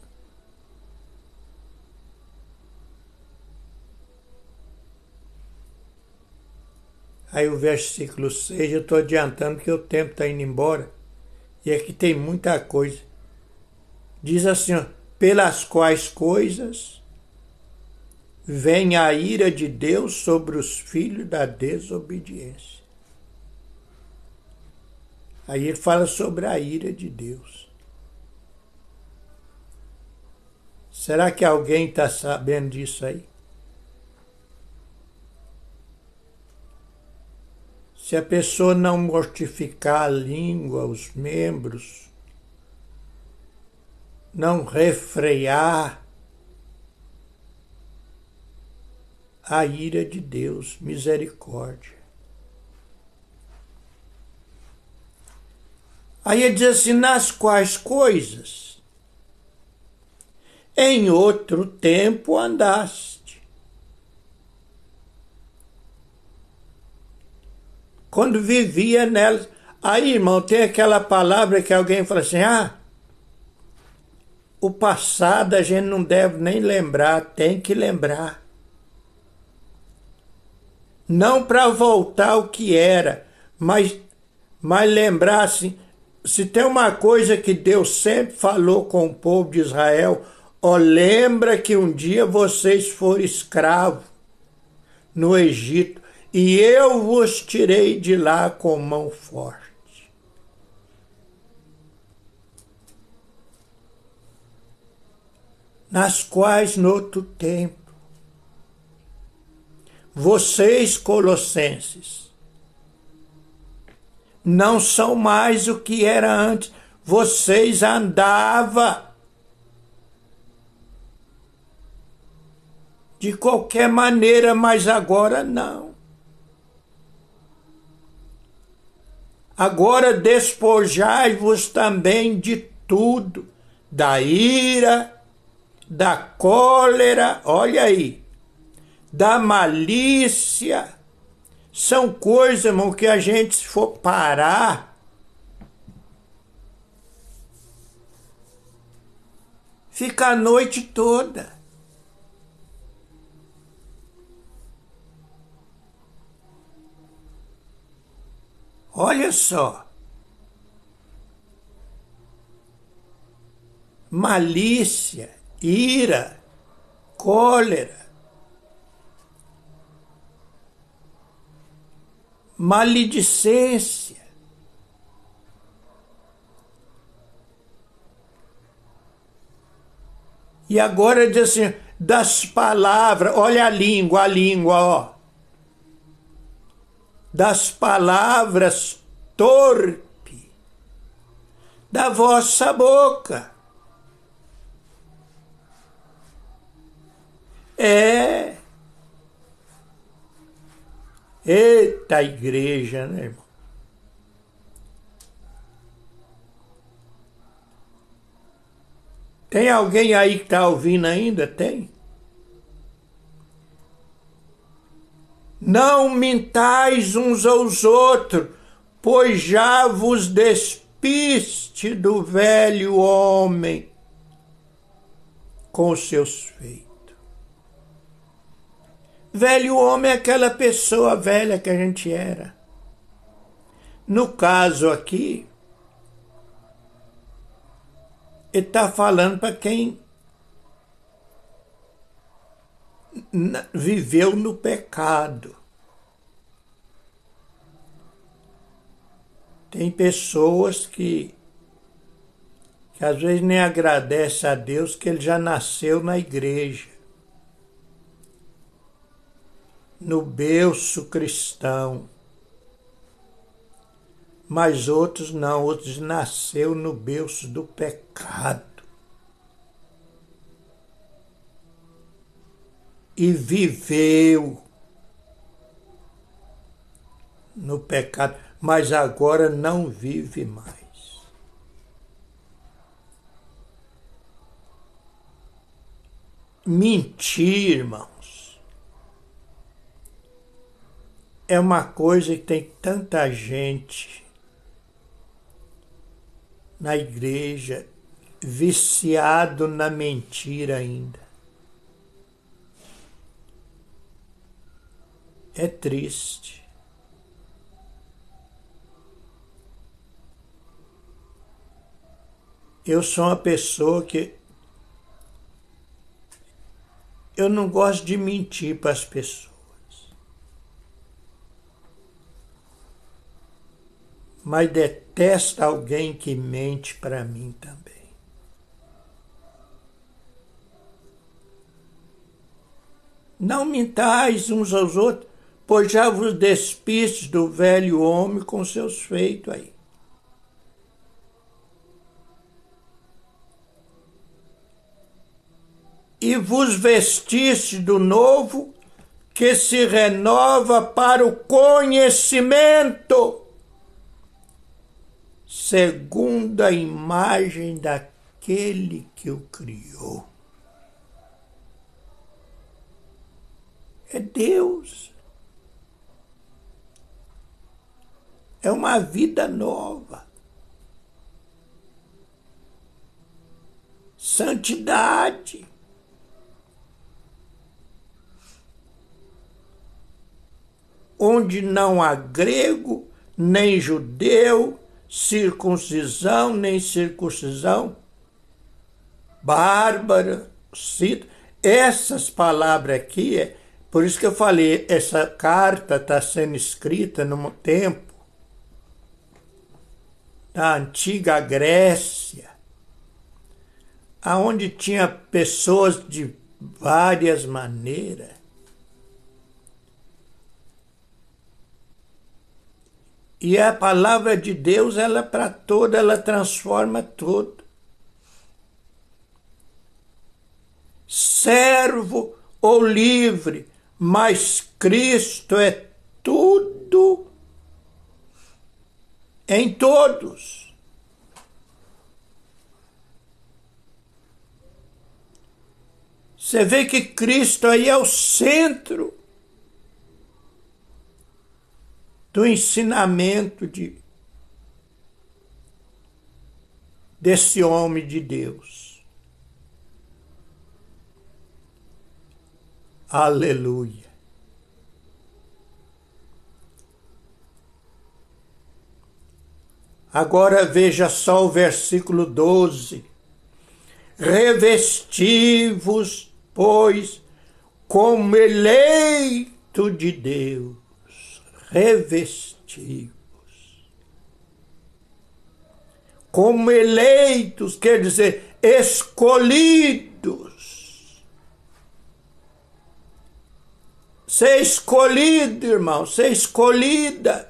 Aí o versículo 6, eu estou adiantando porque o tempo está indo embora. E aqui tem muita coisa. Diz assim, ó, pelas quais coisas vem a ira de Deus sobre os filhos da desobediência. Aí ele fala sobre a ira de Deus. Será que alguém está sabendo disso aí? Se a pessoa não mortificar a língua, os membros, não refrear a ira de Deus, misericórdia. Aí ele diz assim, nas quais coisas em outro tempo andaste. Quando vivia nelas. Aí, irmão, tem aquela palavra que alguém fala assim, o passado a gente não deve nem lembrar, tem que lembrar. Não para voltar ao que era, mas lembrar assim, se tem uma coisa que Deus sempre falou com o povo de Israel, lembra que um dia vocês foram escravos no Egito, e eu vos tirei de lá com mão forte. Nas quais, no outro tempo, vocês, colossenses, não são mais o que era antes. Vocês andavam de qualquer maneira, mas agora não. Agora despojai-vos também de tudo, da ira, da cólera, olha aí, da malícia. São coisas, irmão, que a gente, se for parar, fica a noite toda. Olha só. Malícia, ira, cólera, maledicência. E agora diz assim, das palavras, olha a língua, ó. Das palavras torpe da vossa boca. Eita igreja, né, irmão? Tem alguém aí que está ouvindo ainda? Tem? Não mintais uns aos outros, pois já vos despiste do velho homem com os seus feitos. Velho homem é aquela pessoa velha que a gente era. No caso aqui, ele está falando para quem viveu no pecado. Tem pessoas que às vezes nem agradecem a Deus que ele já nasceu na igreja, no berço cristão. Mas outros não, outros nasceu no berço do pecado. E viveu no pecado, mas agora não vive mais. Mentir, irmãos, é uma coisa que tem tanta gente na igreja viciado na mentira ainda. É triste. Eu sou uma pessoa que eu não gosto de mentir para as pessoas. Mas detesto alguém que mente para mim também. Não mintais uns aos outros, pois já vos despistes do velho homem com seus feitos aí. E vos vestiste do novo, que se renova para o conhecimento, segundo a imagem daquele que o criou. É Deus. É uma vida nova. Santidade. Onde não há grego, nem judeu, circuncisão, nem circuncisão, bárbara, cita. Essas palavras aqui, por isso que eu falei, essa carta está sendo escrita no tempo da antiga Grécia, aonde tinha pessoas de várias maneiras. E a palavra de Deus, ela é para toda, ela transforma tudo. Servo ou livre, mas Cristo é tudo em todos. Você vê que Cristo aí é o centro do ensinamento desse homem de Deus. Aleluia. Agora veja só o versículo 12. Revesti-vos, pois, como eleito de Deus. Revesti-vos. Como eleitos, quer dizer, escolhidos. Ser escolhido, irmão, ser escolhida.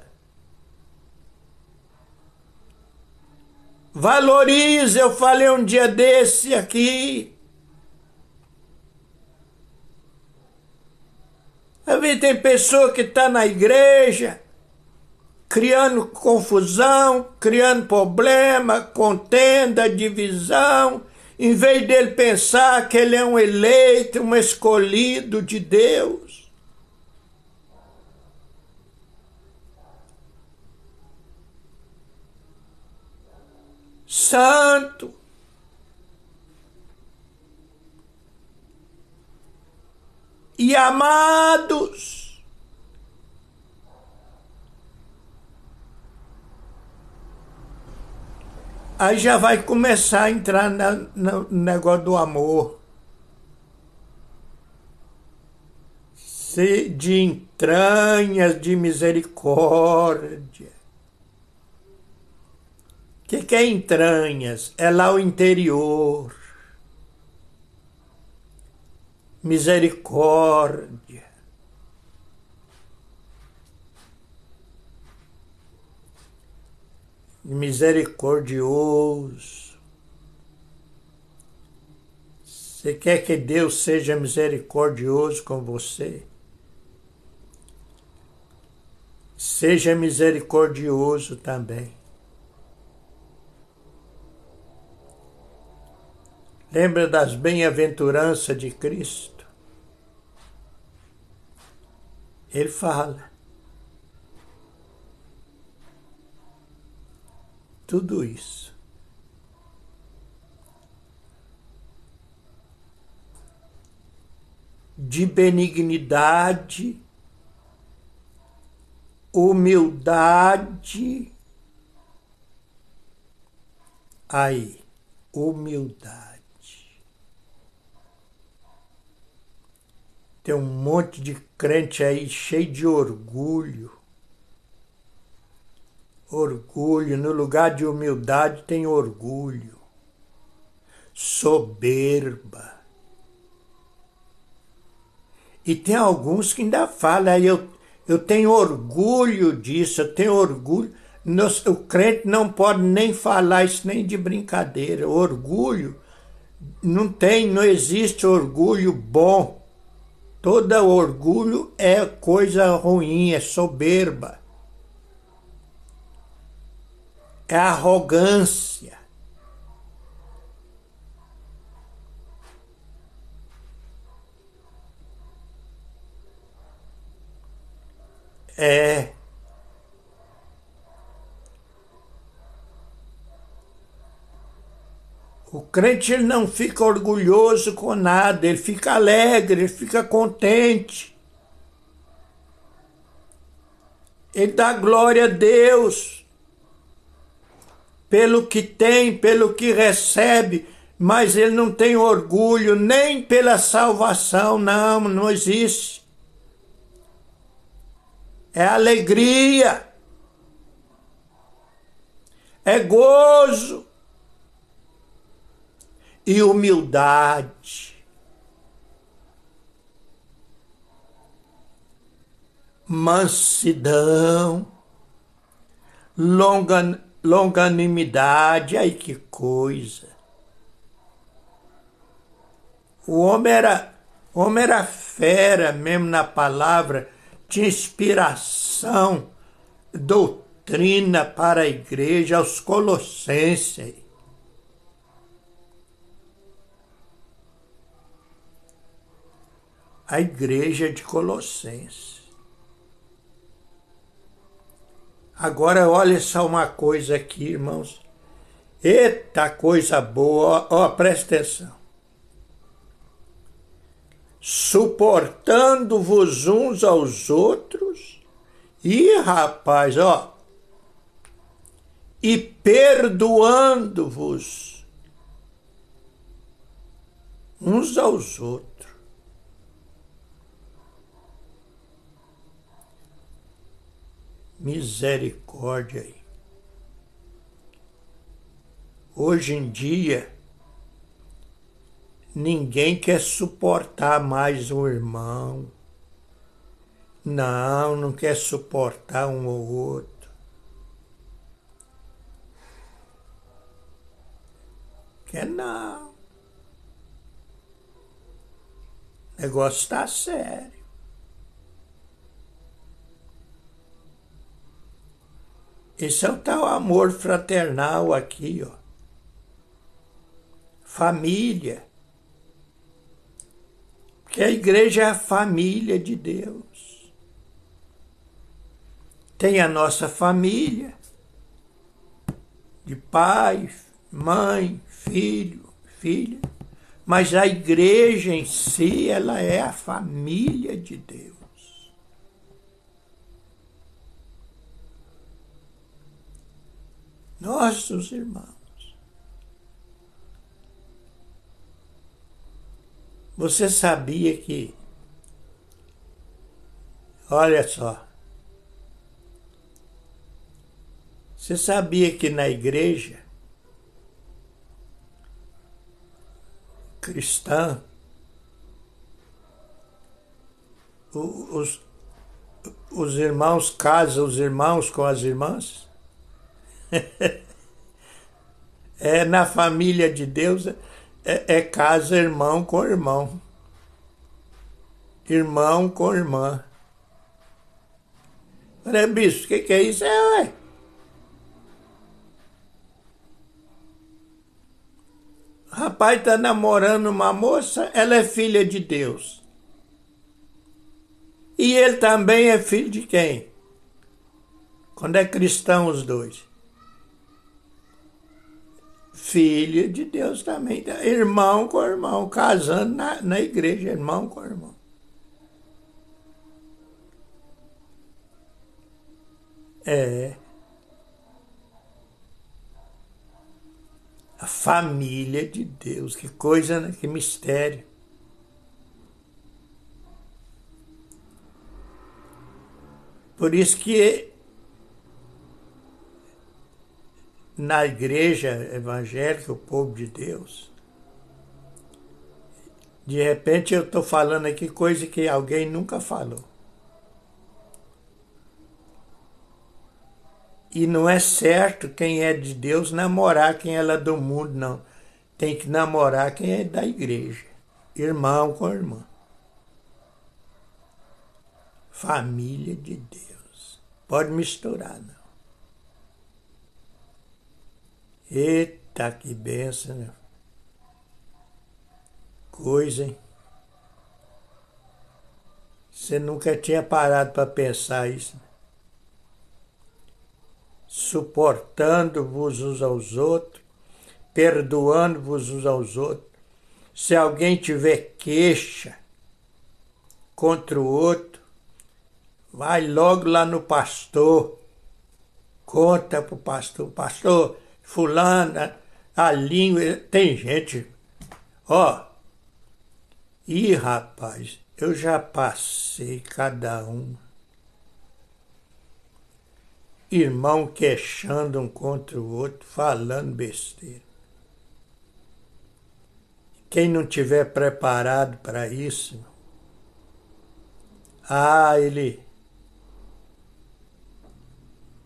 Valorize, eu falei um dia desse aqui. Tem pessoa que está na igreja, criando confusão, criando problema, contenda, divisão, em vez dele pensar que ele é um eleito, um escolhido de Deus. Santo. E amados. Aí já vai começar a entrar no negócio do amor. De entranhas de misericórdia. O que é entranhas? É lá o interior. Misericórdia. Misericordioso. Você quer que Deus seja misericordioso com você? Seja misericordioso também. Lembra das bem-aventuranças de Cristo? Ele fala tudo isso. De benignidade, humildade, aí, humildade. Tem um monte de crente aí cheio de orgulho. Orgulho, no lugar de humildade tem orgulho. Soberba. E tem alguns que ainda falam, eu tenho orgulho disso, eu tenho orgulho. O crente não pode nem falar isso nem de brincadeira. Orgulho, não existe orgulho bom. Todo orgulho é coisa ruim, é soberba. É arrogância. O crente ele não fica orgulhoso com nada, ele fica alegre, ele fica contente. Ele dá glória a Deus pelo que tem, pelo que recebe, mas ele não tem orgulho nem pela salvação, não existe. É alegria, é gozo e humildade. Mansidão, longanimidade, ai que coisa. O homem era fera mesmo na palavra, tinha inspiração, doutrina, doutrina para a igreja aos Colossenses. A igreja de Colossenses. Agora olha só uma coisa aqui, irmãos. Eita coisa boa, ó, presta atenção. Suportando-vos uns aos outros. E rapaz, ó. E perdoando-vos uns aos outros. Misericórdia aí. Hoje em dia, ninguém quer suportar mais um irmão. Não quer suportar um ou outro. Quer não. O negócio está sério. Esse é o tal amor fraternal aqui, ó. Família. Porque a igreja é a família de Deus. Tem a nossa família, de pai, mãe, filho, filha. Mas a igreja em si, ela é a família de Deus. Nossos irmãos. Você sabia que, olha só, você sabia que na igreja cristã, os irmãos casam os irmãos com as irmãs? É na família de Deus, é casa irmão com irmão. Irmão com irmã. Olha, bicho, o que é isso? Ué. O rapaz está namorando uma moça, ela é filha de Deus. E ele também é filho de quem? Quando é cristão os dois. Filho de Deus também. Irmão com irmão, casando na igreja, irmão com irmão. É. A família de Deus, que coisa, né? Que mistério. Por isso que na igreja evangélica, o povo de Deus, de repente eu estou falando aqui coisa que alguém nunca falou. E não é certo quem é de Deus namorar quem é do mundo, não. Tem que namorar quem é da igreja. Irmão com irmã. Família de Deus. Pode misturar, não. Eita, que benção, né? Coisa, hein? Você nunca tinha parado para pensar isso, né? Suportando-vos uns aos outros, perdoando-vos uns aos outros. Se alguém tiver queixa contra o outro, vai logo lá no pastor, conta pro pastor, pastor, fulano, a língua, tem gente, ó, e rapaz, eu já passei cada um. Irmão queixando um contra o outro, falando besteira. Quem não tiver preparado para isso, ele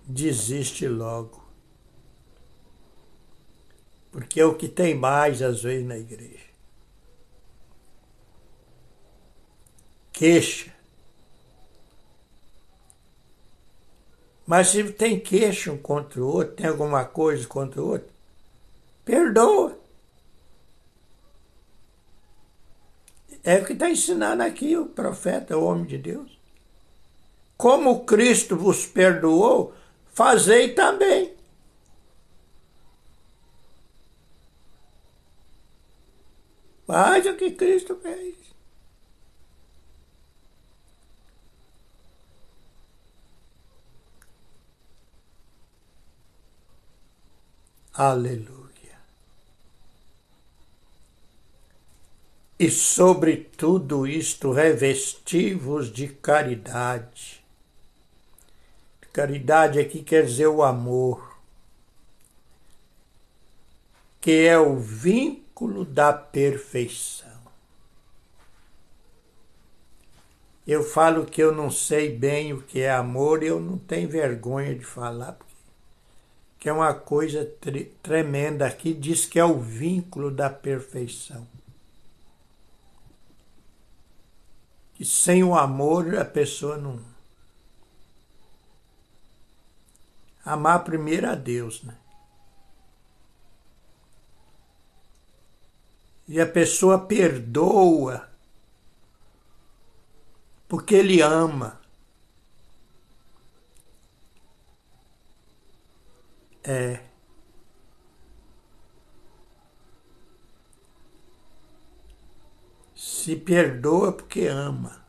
desiste logo. Porque é o que tem mais às vezes na igreja. Queixa. Mas se tem queixa um contra o outro, tem alguma coisa contra o outro, perdoa. É o que está ensinando aqui o profeta, o homem de Deus. Como Cristo vos perdoou, fazei também. Faz o que Cristo fez. Aleluia. E sobre tudo isto revesti-vos de caridade. Caridade aqui quer dizer o amor, que é o vínculo da perfeição. Eu falo que eu não sei bem o que é amor e eu não tenho vergonha de falar, porque é uma coisa tremenda aqui, diz que é o vínculo da perfeição. E sem o amor a pessoa não... Amar primeiro a Deus, né? E a pessoa perdoa porque ele ama. Se perdoa porque ama.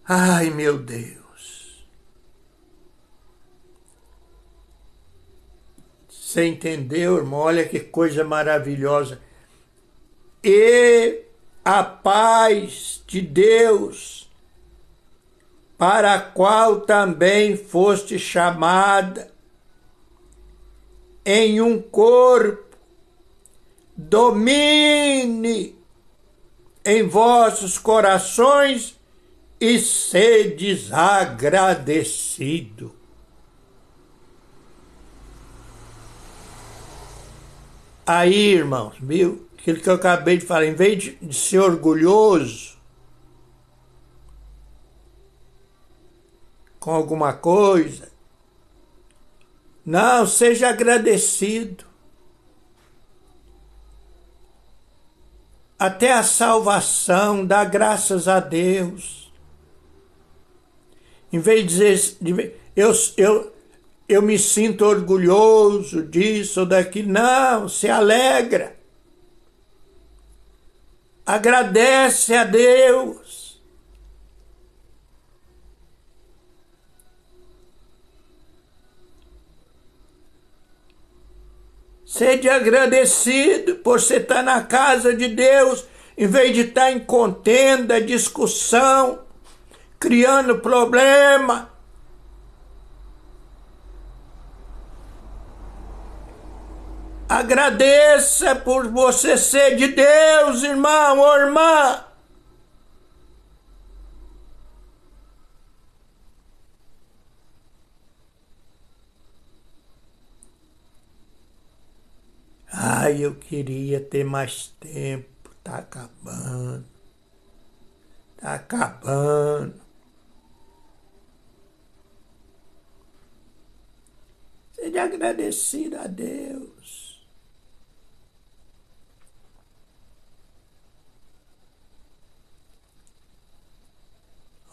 Ai, meu Deus. Você entendeu, irmão? Olha que coisa maravilhosa. E a paz de Deus, para a qual também foste chamada em um corpo, domine em vossos corações e sedes agradecido. Aí, irmãos, viu? Aquilo que eu acabei de falar, em vez de ser orgulhoso com alguma coisa, não, seja agradecido. Até a salvação, dá graças a Deus. Em vez de dizer, eu me sinto orgulhoso disso ou daquilo, não, se alegra. Agradece a Deus. Sede agradecido por você estar na casa de Deus, em vez de estar em contenda, discussão, criando problema. Agradeça por você ser de Deus, irmão ou irmã. Ai, eu queria ter mais tempo. Tá acabando. Tá acabando. Seja agradecido a Deus.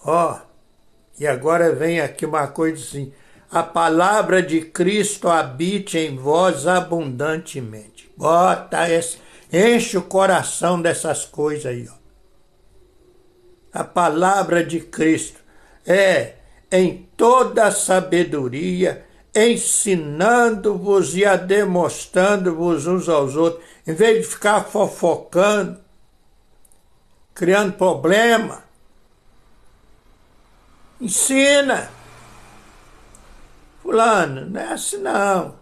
Ó, e agora vem aqui uma coisa assim. A palavra de Cristo habite em vós abundantemente. Bota esse, enche o coração dessas coisas aí, ó. A palavra de Cristo é em toda a sabedoria, ensinando-vos e demonstrando-vos uns aos outros, em vez de ficar fofocando, criando problema. Ensina. Fulano, não é assim não.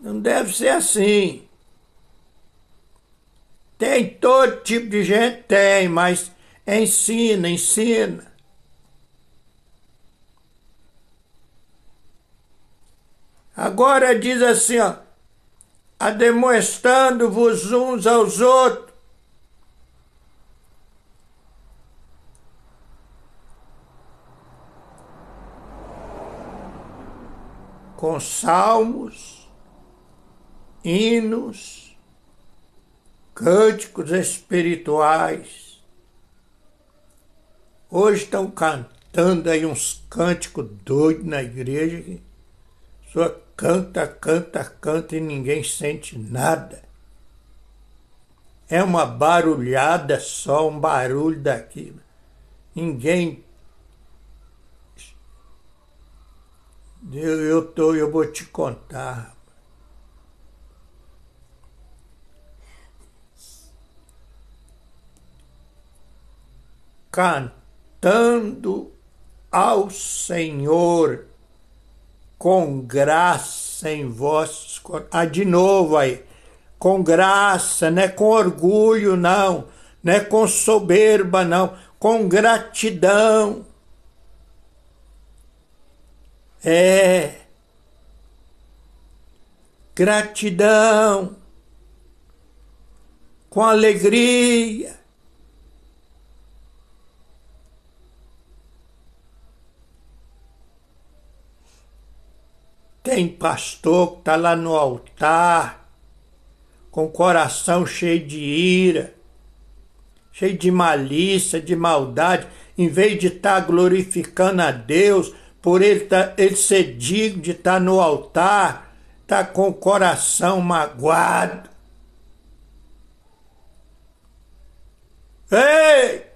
Não deve ser assim. Tem todo tipo de gente? Tem, mas ensina, ensina. Agora diz assim, ó, ademoestando-vos uns aos outros. com salmos, hinos, cânticos espirituais. Hoje estão cantando aí uns cânticos doidos na igreja. Só canta, canta, canta e ninguém sente nada. É uma barulhada só, um barulho daquilo. Ninguém... Eu vou te contar. Cantando ao Senhor com graça em vossos corações. De novo aí. Com graça, não é com orgulho, não. Não é com soberba, não. Com gratidão. Gratidão. Com alegria. Tem pastor que está lá no altar, com o coração cheio de ira, cheio de malícia, de maldade, em vez de estar glorificando a Deus, por ele ser digno de estar no altar, está com o coração magoado. Ei!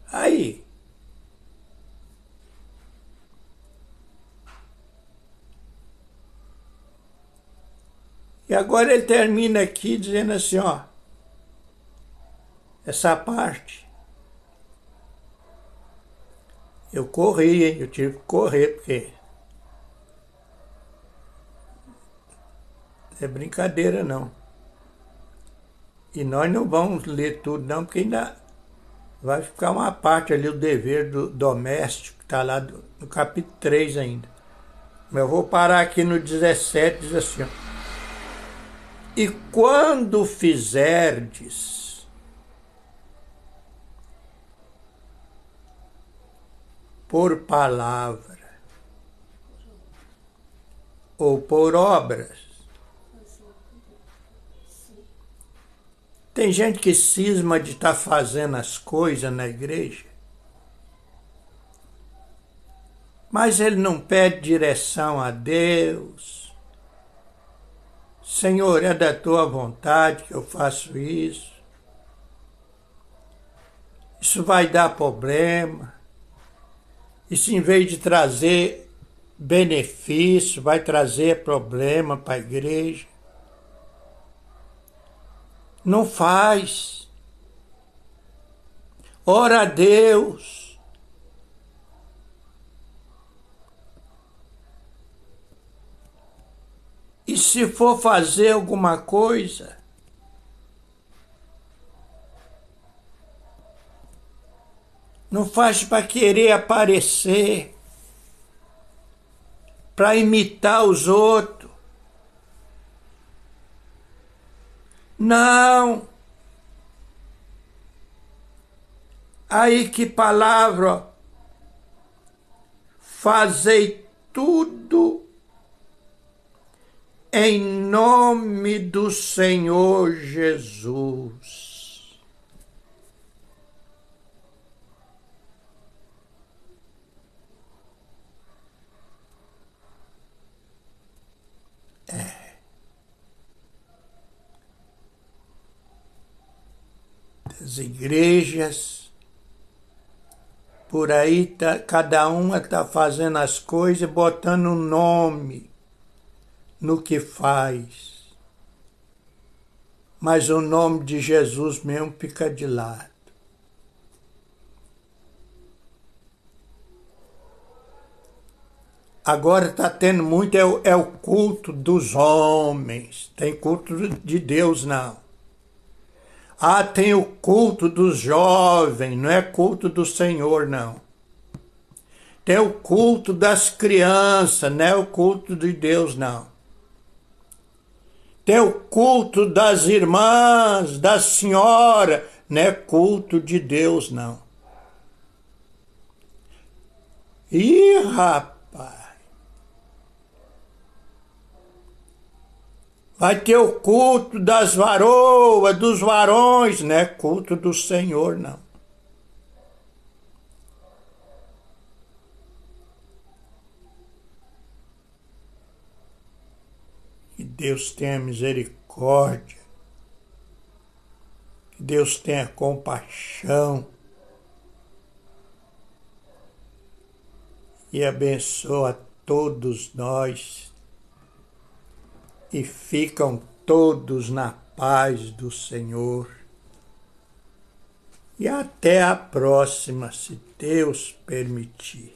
Aí. E agora ele termina aqui dizendo assim, ó. Essa parte. Eu corri, hein? Eu tive que correr, porque... Não é brincadeira, não. E nós não vamos ler tudo, não, porque ainda vai ficar uma parte ali, o dever do doméstico, que está lá no capítulo 3 ainda. Mas eu vou parar aqui no 17, diz assim, ó. E quando fizerdes por palavra ou por obras, tem gente que cisma de estar fazendo as coisas na igreja, mas ele não pede direção a Deus. Senhor, é da tua vontade que eu faço isso. Isso vai dar problema. Isso, em vez de trazer benefício, vai trazer problema para a igreja. Não faz. Ora a Deus. E se for fazer alguma coisa, não faz para querer aparecer, para imitar os outros. Não. Aí que palavra, ó. Fazei tudo em nome do Senhor Jesus. As igrejas, por aí, cada uma está fazendo as coisas, botando um nome no que faz. Mas o nome de Jesus mesmo fica de lado. Agora está tendo muito, é o culto dos homens. Tem culto de Deus, não. Ah, tem o culto dos jovens, não é culto do Senhor, não. Tem o culto das crianças, não é o culto de Deus, não. Tem o culto das irmãs, das senhoras, não é culto de Deus, não. Ih, rapaz! Vai ter o culto das varoas, dos varões, não é culto do Senhor, não. Que Deus tenha misericórdia. Que Deus tenha compaixão. E abençoa todos nós. E ficam todos na paz do Senhor. E até a próxima, se Deus permitir.